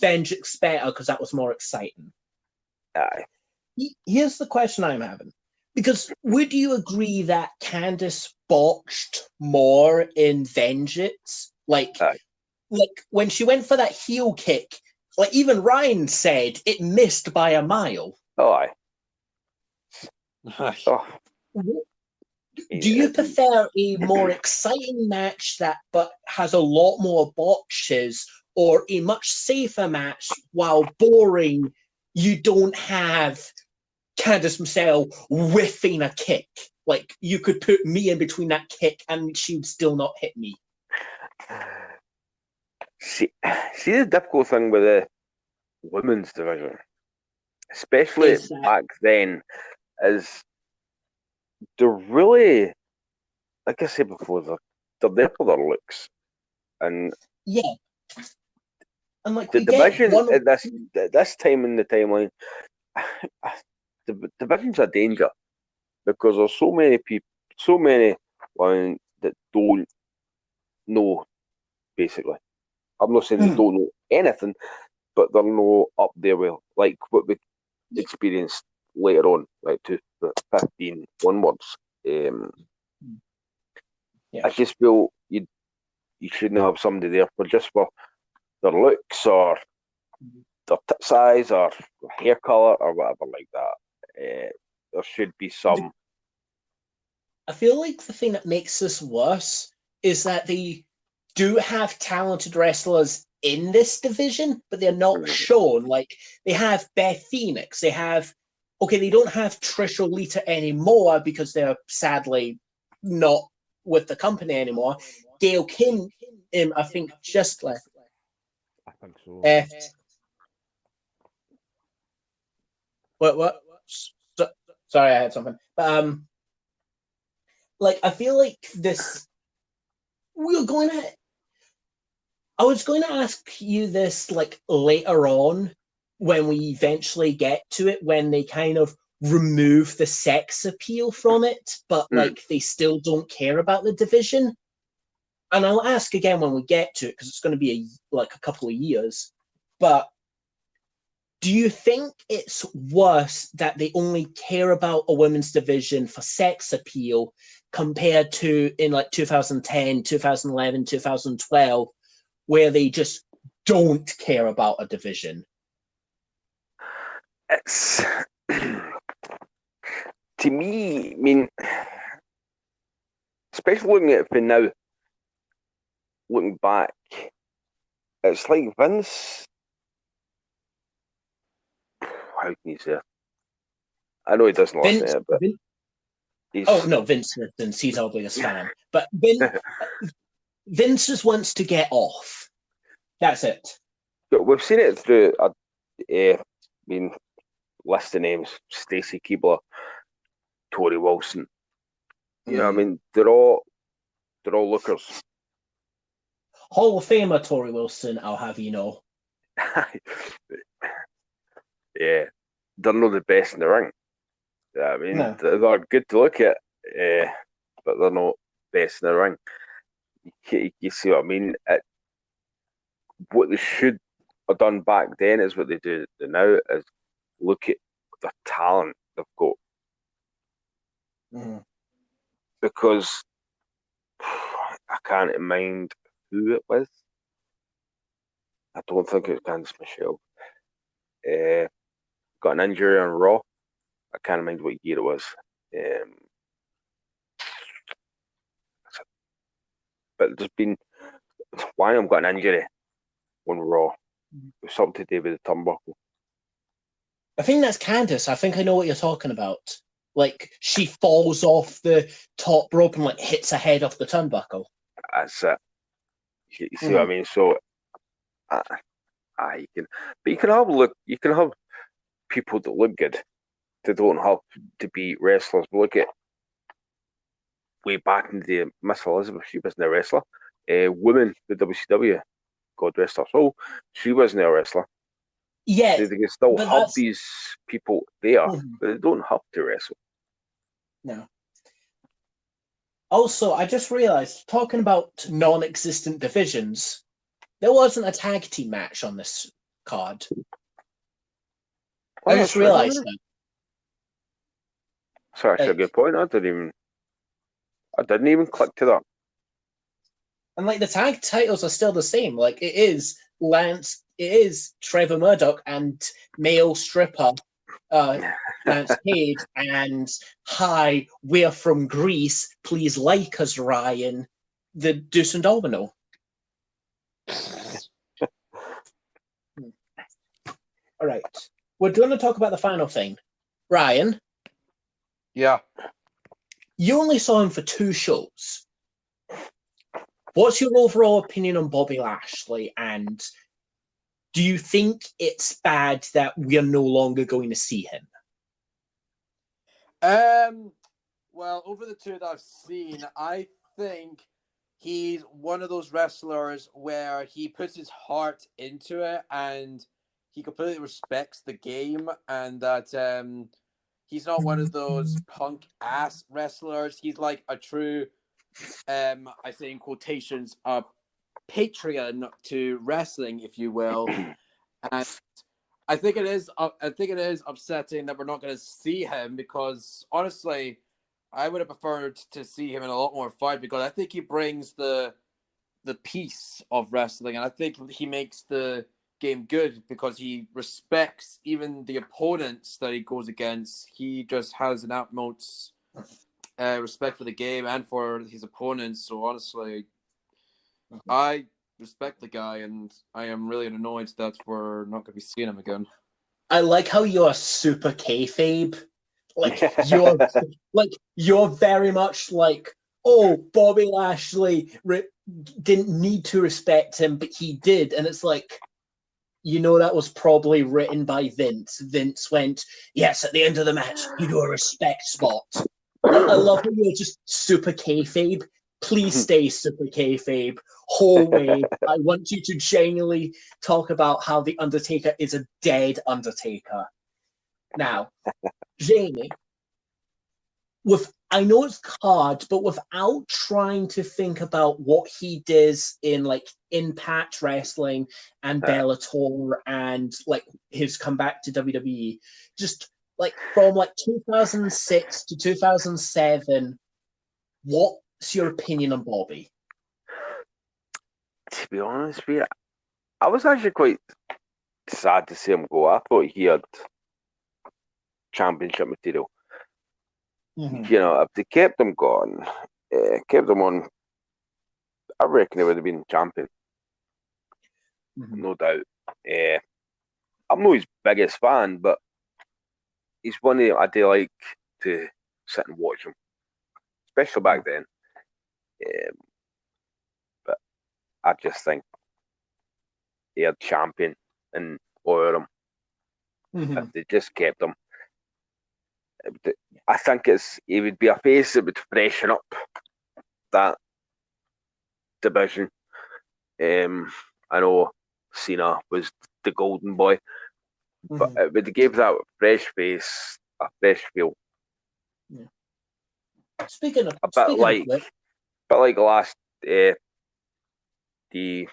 Vengeance better because that was more exciting. Aye. Here's the question I'm having. Because would you agree that Candice botched more in Vengeance? Like when she went for that heel kick, like even Ryan said it missed by a mile. Oh, aye. Do you prefer a more exciting match but has a lot more botches, or a much safer match while boring? You don't have Candice Michelle whiffing a kick. Like, you could put me in between that kick and she would still not hit me. See the difficult thing with the women's division, especially back then, is they're really, like I said before, they're there for their looks. And yeah. And like the division at this time in the timeline, the division's a danger because there's so many people, so many women that don't know, basically. I'm not saying they don't know anything, but they're not up there with like what we experienced later on, like 2015 onwards. I just feel you shouldn't have somebody there for their looks or their tit size or hair color or whatever like that. There should be some. I feel like the thing that makes this worse is that they do have talented wrestlers in this division, but they're not shown. Like, they have Beth Phoenix. They don't have Trish or Lita anymore because they're sadly not with the company anymore. Gail Kim, I think, just left. I think so. What? Sorry, I had something. But like, I feel like this. We're going to. I was going to ask you this like later on when we eventually get to it, when they kind of remove the sex appeal from it, but like they still don't care about the division. And I'll ask again when we get to it because it's going to be a couple of years. But do you think it's worse that they only care about a women's division for sex appeal compared to in like 2010, 2011, 2012, where they just don't care about a division? It's to me, I mean, especially looking at it for now, looking back, it's like Vince. How can you say? I know he doesn't listen to it, but Vince listens. He's our biggest fan. But Vince just wants to get off. That's it. We've seen it through. I mean, list of names: Stacy Keibler, Tori Wilson. I mean, they're all lookers. Hall of Famer Tori Wilson, I'll have you know. Yeah, they're not the best in the ring. I mean, they're good to look at, but they're not best in the ring. You see what I mean? What they should have done back then is what they do now, is look at the talent they've got. Because I can't mind who it was. I don't think it was Candice Michelle. Got an injury on Raw. I can't remember what year it was. But there's been Whyam got an injury on Raw. It was something to do with the turnbuckle. I think that's Candice. I think I know what you're talking about. Like she falls off the top rope and like hits her head off the turnbuckle. That's it. You see what I mean? So, you can have people that look good. They don't have to be wrestlers. Look at way back in the Miss Elizabeth, she wasn't a wrestler. Women, the WCW, God rest her soul, she wasn't a wrestler. Yeah, they can still have these people there, but they don't have to wrestle. No. Also, I just realized, talking about non-existent divisions, there wasn't a tag team match on this card. I just realized that. That's actually a good point. I didn't even click to that. And like the tag titles are still the same. Like it is Trevor Murdoch and male stripper Lance Cage, and hi, we're from Greece. Please like us, Ryan. The Deuce and Domino. All right, we're going to talk about the final thing. Ryan. Yeah. You only saw him for 2 shows. What's your overall opinion on Bobby Lashley, and do you think it's bad that we are no longer going to see him? Well, over the 2 that I've seen, I think he's one of those wrestlers where he puts his heart into it and he completely respects the game, and that he's not one of those punk ass wrestlers. He's like a true, I say in quotations, a Patreon to wrestling, if you will. And I think it is upsetting that we're not going to see him, because honestly, I would have preferred to see him in a lot more fight, because I think he brings the piece of wrestling, and I think he makes the game good because he respects even the opponents that he goes against. He just has an utmost respect for the game and for his opponents. So honestly, I respect the guy, and I am really annoyed that we're not going to be seeing him again. I like how you're super kayfabe. Like you're very much like, oh, Bobby Lashley didn't need to respect him, but he did, and it's like, that was probably written by Vince. Vince went, yes, at the end of the match, you do a respect spot. I love how you're just super kayfabe. please stay super kayfabe whole way. I want you to genuinely talk about how the Undertaker is a dead Undertaker. Now, Jamie, I know it's hard, but without trying to think about what he does in like Impact Wrestling and Bellator and like his comeback to WWE, just like from like 2006 to 2007, what's your opinion on Bobby? To be honest with you, I was actually quite sad to see him go. I thought he had championship material. Mm-hmm. You know, if they kept him going, kept him on, I reckon he would have been champion. Mm-hmm. No doubt. I'm not his biggest fan, but he's one I do like to sit and watch him, especially back then. But I just think he had champion and over him. Mm-hmm. If they just kept him, I think he would be a face that would freshen up that division. I know Cena was the golden boy, but it would give that fresh face, a fresh feel. Yeah. Speaking of like the last the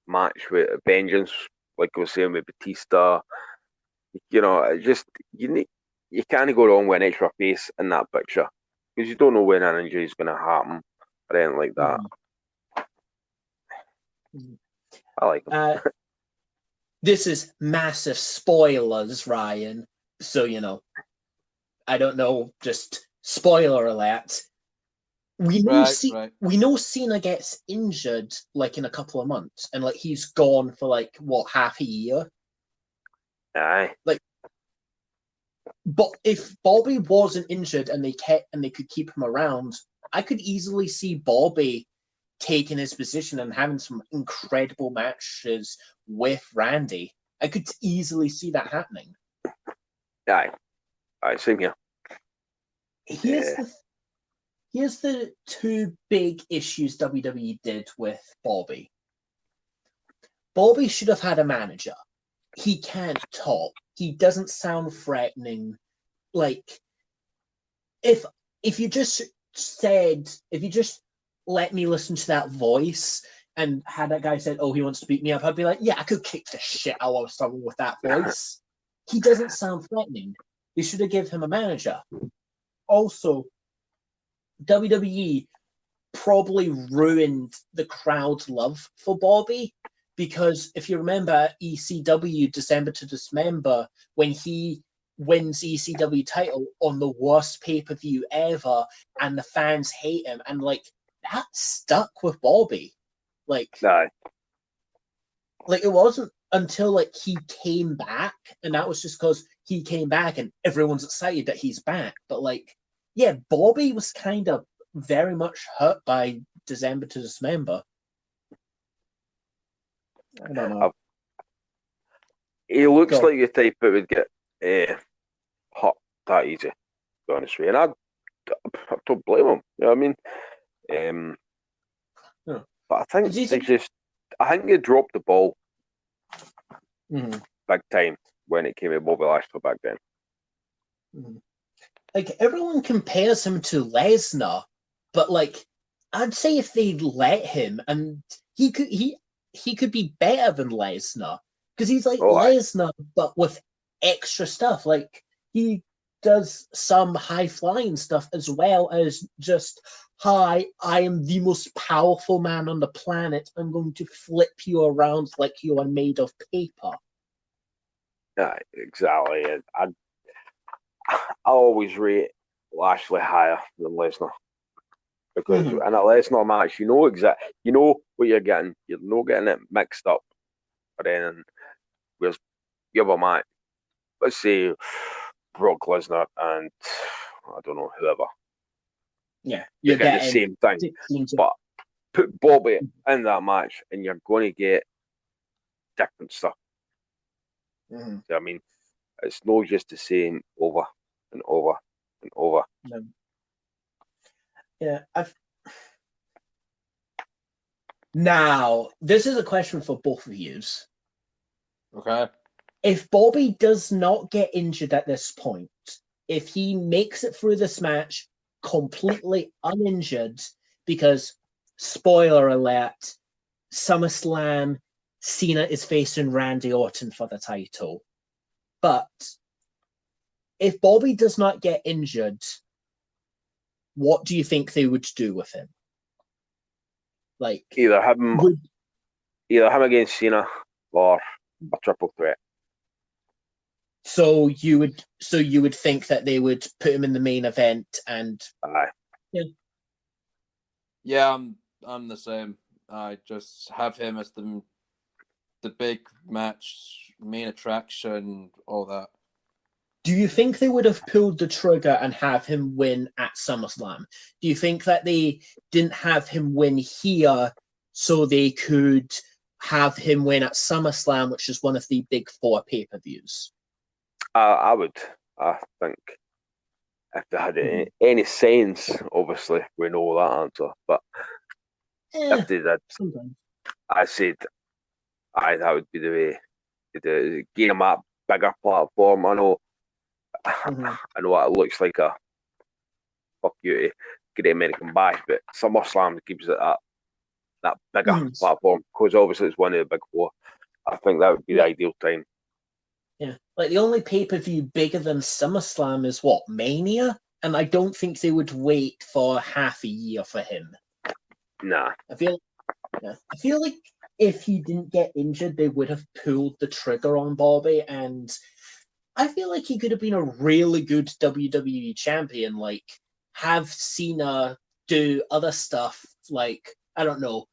match with Vengeance, like I was saying with Batista, you know, it just you can't go wrong with an extra face in that picture because you don't know when an injury is going to happen or anything like that. Mm-hmm. I like him. This is massive spoilers, Ryan. So, you know, I don't know, just spoiler alert. We know Cena gets injured like in a couple of months, and like he's gone for like half a year. Aye. Like, but if Bobby wasn't injured and they could keep him around, I could easily see Bobby taking his position and having some incredible matches with Randy. I could easily see that happening. Aye, same here. Here's the two big issues WWE did with Bobby. Bobby should have had a manager. He can't talk. He doesn't sound threatening. Like, if you just let me listen to that voice and had that guy said, oh, he wants to beat me up, I'd be like, yeah, I could kick the shit out of someone with that voice. He doesn't sound threatening. They should have given him a manager. Also, WWE probably ruined the crowd's love for Bobby because if you remember ECW December to Dismember, when he wins ECW title on the worst pay-per-view ever and the fans hate him, and like that stuck with Bobby. Like it wasn't until like he came back, and that was just because he came back and everyone's excited that he's back. But like, yeah, Bobby was kind of very much hurt by December to Dismember. I don't know. He looks like the type that would get hurt that easy, to be honest with you. And I don't blame him. You know what I mean? But I think I think they dropped the ball big time when it came to Bobby Lashley back then. Like everyone compares him to Lesnar, but like I'd say if they let him, and he could be better than Lesnar because he's like Lesnar but with extra stuff. Like he does some high flying stuff as well as just, hi, I am the most powerful man on the planet. I'm going to flip you around like you are made of paper. Yeah, exactly. I always rate Lashley higher than Lesnar because in a Lesnar match, you know what you're getting. You're not getting it mixed up. But then, whereas you have a match, let's say Brock Lesnar and I don't know whoever. Yeah, you're getting the same thing. But put Bobby in that match, and you're going to get different stuff. So, I mean, it's not just the same over and over and over. No. Yeah, Now, this is a question for both of you. Okay. If Bobby does not get injured at this point, if he makes it through this match completely uninjured, because, spoiler alert, SummerSlam, Cena is facing Randy Orton for the title. But if Bobby does not get injured, what do you think they would do with him? Like, Either him against Cena or a triple threat. So you would think that they would put him in the main event and Aye. Yeah, I'm the same. I just have him as the big match, main attraction, all that. do you think they would have pulled the trigger and have him win at SummerSlam? Do you think that they didn't have him win here so they could have him win at SummerSlam, which is one of the big 4 pay-per-views? I would. I think if they had any sense, obviously we know that answer. But if they did, sometimes. I said, that would be the way to gain them a bigger platform. I know it looks like a fuck you to Great American Bash, but SummerSlam gives it that bigger platform because obviously it's one of the big 4. I think that would be the ideal time. Yeah, like the only pay-per-view bigger than SummerSlam is what, Mania? And I don't think they would wait for half a year for him. Nah. I feel like if he didn't get injured, they would have pulled the trigger on Bobby, and I feel like he could have been a really good WWE champion. Like, have Cena do other stuff, like, I don't know,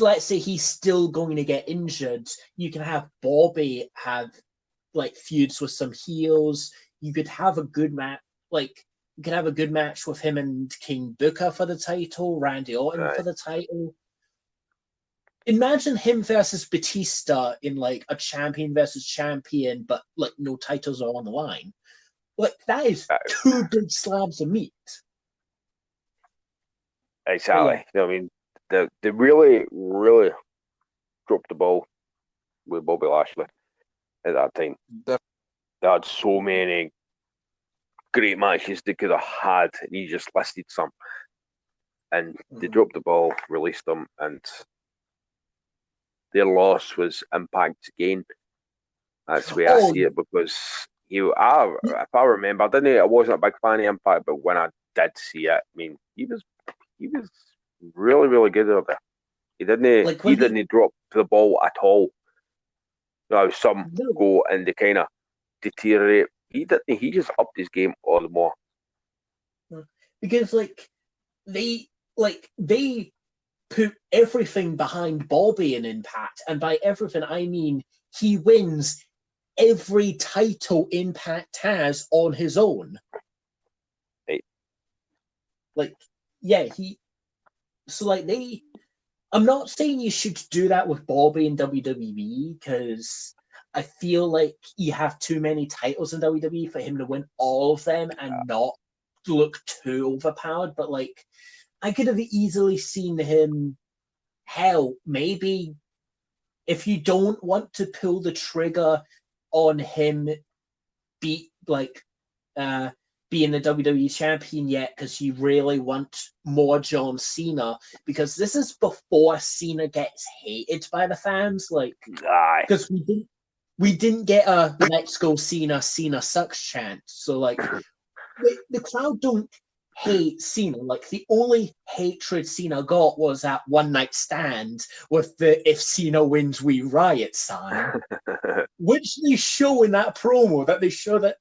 let's say he's still going to get injured, you can have Bobby have like feuds with some heels. You could have a good match, like you could have a good match with him and King Booker for the title, Randy Orton for the title. Imagine him versus Batista in like a champion versus champion, but like no titles are on the line. Like that is 2 big slabs of meat. Exactly. Yeah. I mean, they really, really dropped the ball with Bobby Lashley at that time. They had so many great matches they could have had, and he just listed some. And they dropped the ball, released them, and their loss was Impact's gain. That's the way I see it, because if I remember, I wasn't a big fan of Impact, but when I did see it, I mean, he was really, really good over there. He didn't drop the ball at all. Some go and they kind of deteriorate. He didn't. He just upped his game all the more. Because they put everything behind Bobby in Impact, and by everything I mean he wins every title Impact has on his own. Right. I'm not saying you should do that with Bobby in WWE, because I feel like you have too many titles in WWE for him to win all of them and not look too overpowered. But I could have easily seen him, maybe if you don't want to pull the trigger on him being the WWE champion yet, because you really want more John Cena, because this is before Cena gets hated by the fans, because we didn't get a "Let's go Cena, Cena sucks" chant, so the crowd don't hate Cena. The only hatred Cena got was that one night stand with the "If Cena wins, we riot" sign, which they show in that promo. That they show that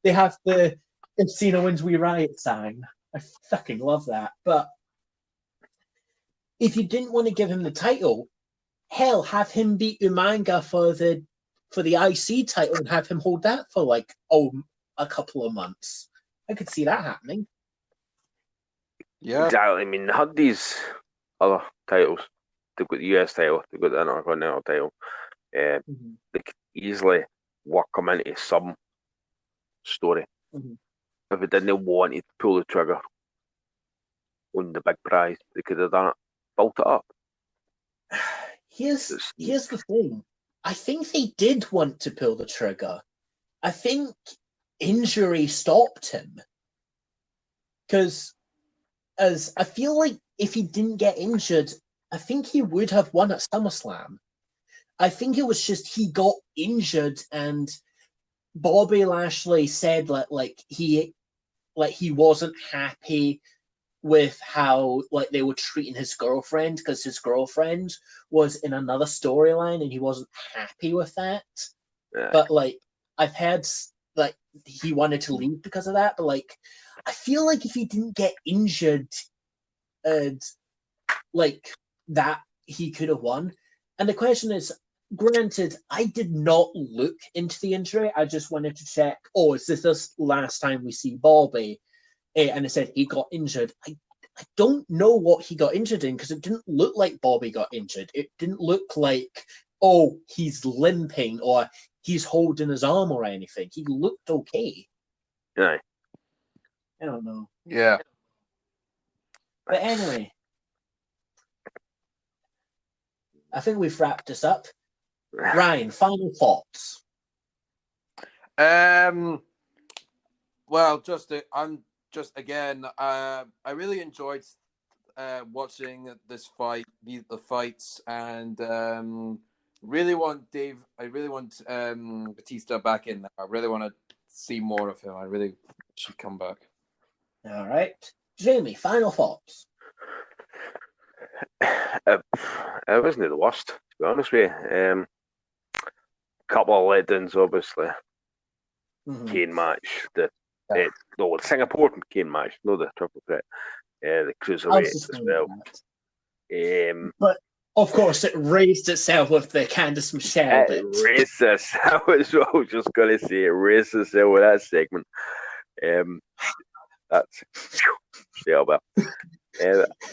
they have the "If Cena wins, we riot" sign. I fucking love that. But if you didn't want to give him the title, have him beat Umaga for the IC title and have him hold that for a couple of months. I could see that happening. Yeah, exactly. I mean, they had these other titles. They've got the US title, they've got the Intercontinental title. They could easily work them into some story. If they didn't want to pull the trigger on the big prize, they could have done it, built it up. Here's the thing. I think they did want to pull the trigger. I think injury stopped him. Because as I feel like if he didn't get injured, I think he would have won at SummerSlam. I think it was just he got injured and Bobby Lashley said that he wasn't happy with how they were treating his girlfriend because his girlfriend was in another storyline and he wasn't happy with that. Yeah. But I've heard he wanted to leave because of that. But I feel like if he didn't get injured, that he could have won. And the question is, granted, I did not look into the injury. I just wanted to check. Oh, is this last time we see Bobby? And it said he got injured. I don't know what he got injured in because it didn't look like Bobby got injured. It didn't look like, oh, he's limping or he's holding his arm or anything. He looked okay. Yeah. I don't know. Yeah. But anyway, I think we've wrapped this up. Ryan, final thoughts. Well, I really enjoyed watching this fight, the fights, and I really want Batista back in there. I really want to see more of him. I really should come back. All right, Jamie, final thoughts. It wasn't the worst, to be honest with you. Couple of letdowns, obviously. Mm-hmm. Kane match, the Singapore Kane match, no the triple threat, the cruiserweight as well. But of course, it raised itself with the Candice Michelle bit. It raised itself. That's what I was just gonna say. It raised itself with that segment. That's Albert.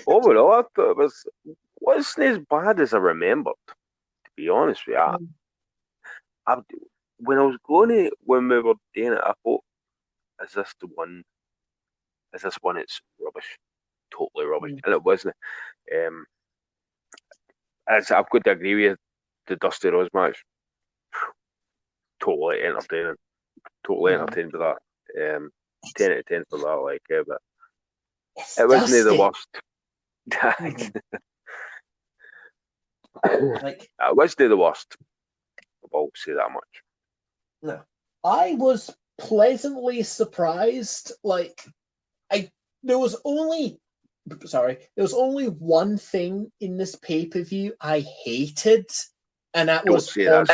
Overall, I thought it wasn't as bad as I remembered. To be honest with you, when we were doing it, I thought, is this one? It's rubbish, totally rubbish, and it wasn't. As I've got to agree with you, the Dusty Rhodes match, totally entertaining, entertained with that. 10 out of 10 for that, but it wasn't the worst. It wasn't the worst. I'll say that much. No, I was pleasantly surprised. There was only one thing in this pay-per-view I hated, and that don't was say that.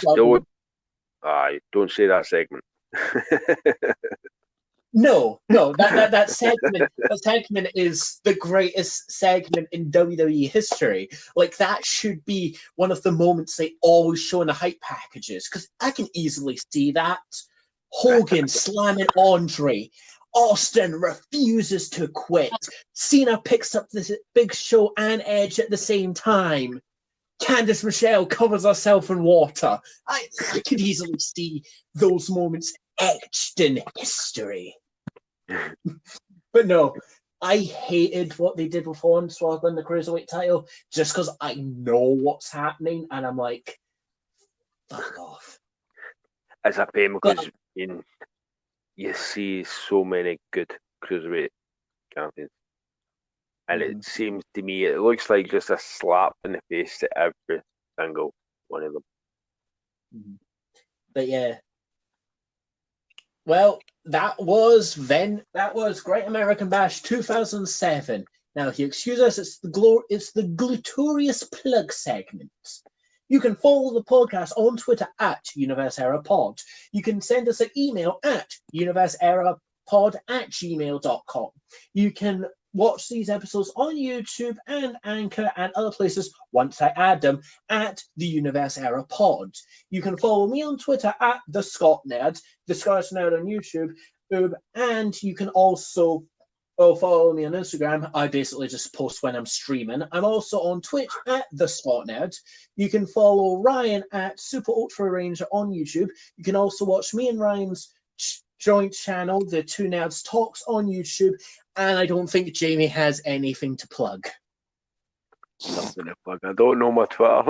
Don't say that segment. No, that segment is the greatest segment in WWE history. That should be one of the moments they always show in the hype packages, because I can easily see that. Hogan slamming Andre. Austin refuses to quit. Cena picks up this Big Show and Edge at the same time. Candice Michelle covers herself in water. I could easily see those moments etched in history. But no, I hated what they did with Hornswoggle in the Cruiserweight title just because I know what's happening and I'm like, fuck off. It's a pain because you see so many good Cruiserweight champions. And it seems to me, it looks like just a slap in the face to every single one of them. But yeah. Well, that was Great American Bash 2007. Now, if you excuse us, it's the Glutorious Plug segment. You can follow the podcast on Twitter at UniverseEraPod. You can send us an email at universeerapod@gmail.com. You can watch these episodes on YouTube and Anchor and other places once I add them at the Universe Era Pod. You can follow me on Twitter at the Scott Nerd, the Scottish Nerd on YouTube, and you can also follow me on Instagram. I basically just post when I'm streaming. I'm also on Twitch at the Scott Nerd. You can follow Ryan at Super Ultra Ranger on YouTube. You can also watch me and Ryan's joint channel, the Two Nerds Talks, on YouTube. And I don't think Jamie has anything to plug. Nothing to plug. I don't know my Twitter.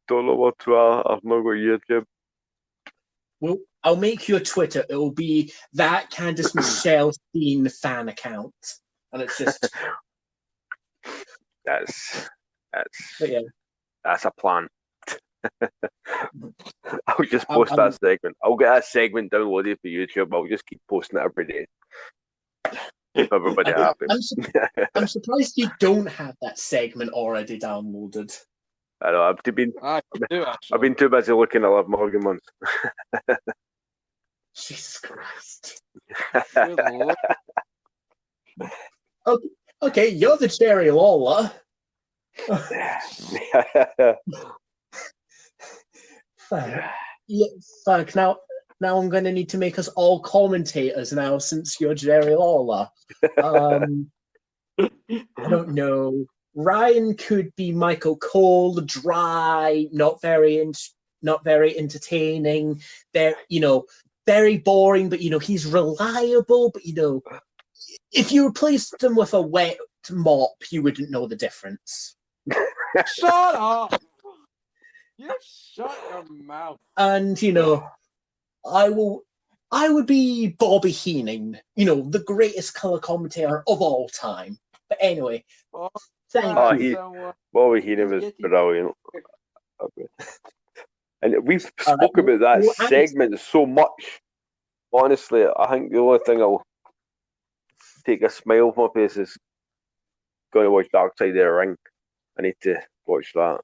Don't know what to. I've not got YouTube. Well, I'll make you a Twitter. It'll be that Candice Michelle Steen fan account, and it's just That's but yeah. that's a plan. I'll just post that segment. I'll get that segment downloaded for YouTube. I'll just keep posting it every day. Keep everybody happy. I'm surprised you don't have that segment already downloaded. I know. I've been too busy looking at Liv Morgan ones. Jesus Christ. Good Lord. Okay, you're the Jerry Lawler. Fuck. Now I'm going to need to make us all commentators now since you're Jerry Lawler. I don't know. Ryan could be Michael Cole, dry, not very entertaining. Very boring, but he's reliable. But if you replaced him with a wet mop, you wouldn't know the difference. Shut up! You shut your mouth. And I would be Bobby Heenan, the greatest color commentator of all time. But anyway, thank you. Bobby Heenan was brilliant. And we've spoke about that segment so much. Honestly, I think the only thing I'll take a smile off my face is going to watch Dark Side of the Ring. I need to watch that.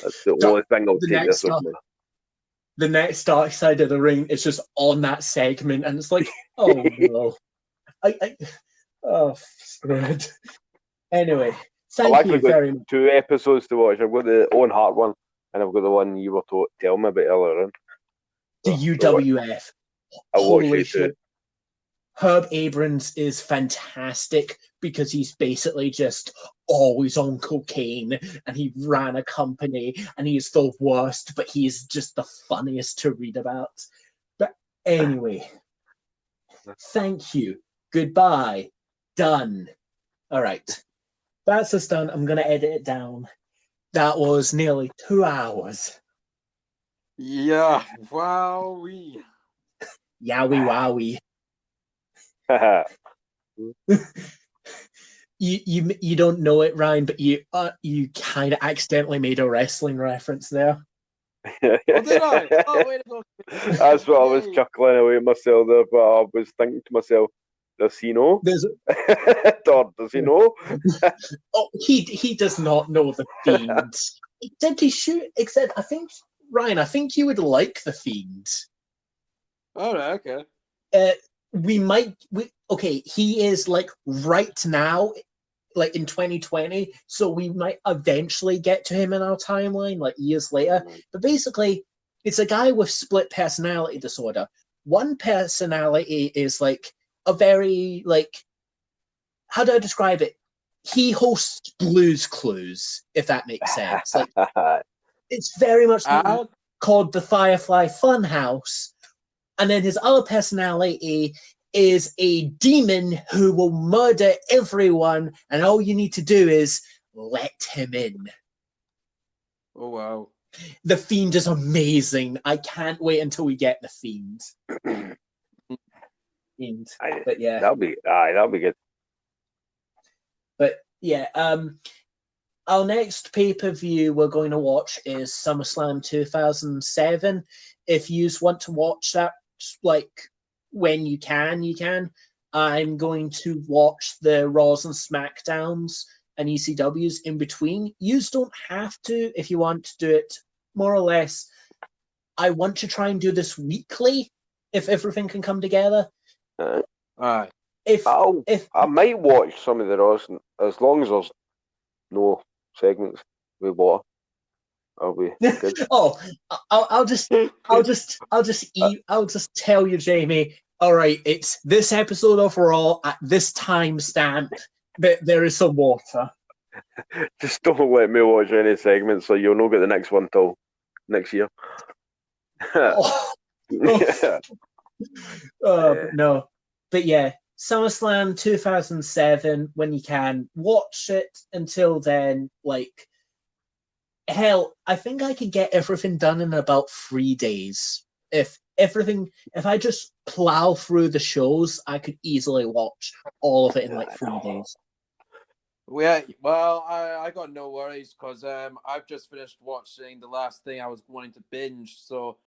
That's the only thing I'll take this off. The next Dark Side of the Ring is just on that segment, and it's like, oh no. Screwed. Anyway, thank you very much. 2 episodes to watch. I've got the Owen Hart one, and I've got the one you were telling me about earlier on. The UWF. I'll watch it too. Herb Abrams is fantastic because he's basically just always on cocaine, and he ran a company, and he is the worst, but he's just the funniest to read about. But anyway, thank you. Goodbye. Done. All right. That's us done. I'm going to edit it down. That was nearly 2 hours. Yeah. Wowee. Yowie wowie. You don't know it, Ryan, but you kind of accidentally made a wrestling reference there. Oh, did I? Oh, wait a minute. That's what I was chuckling away at myself there, but I was thinking to myself, does he know? Does he know? Oh, he does not know the Fiend. Did he shoot? Except I think you would like the Fiend. Oh, okay. He is like right now, like in 2020, so we might eventually get to him in our timeline, like years later. But basically, it's a guy with split personality disorder. One personality is like a very, like, how do I describe it? He hosts Blue's Clues, if that makes sense. Like, it's very much called the Firefly Funhouse. And then his other personality is a demon who will murder everyone, and all you need to do is let him in. Oh, wow. The Fiend is amazing. I can't wait until we get the Fiend. But yeah. That'll be good. But yeah, our next pay-per-view we're going to watch is SummerSlam 2007. If you want to watch that, like, when you can. I'm going to watch the Raws and SmackDowns and ECWs in between. You don't have to if you want to do it more or less. I want to try and do this weekly if everything can come together. I might watch some of the Raws as long as there's no segments with water. I'll be good. I'll just tell you, Jamie. All right, it's this episode of Raw at this timestamp. There is some water. Just don't let me watch any segments, so you'll not get the next one till next year. No, but yeah, SummerSlam 2007, when you can, watch it. Until then, like, hell, I think I could get everything done in about 3 days. If I just plow through the shows, I could easily watch all of it in like 3 days. Yeah, well, I got no worries because I've just finished watching the last thing I was wanting to binge. So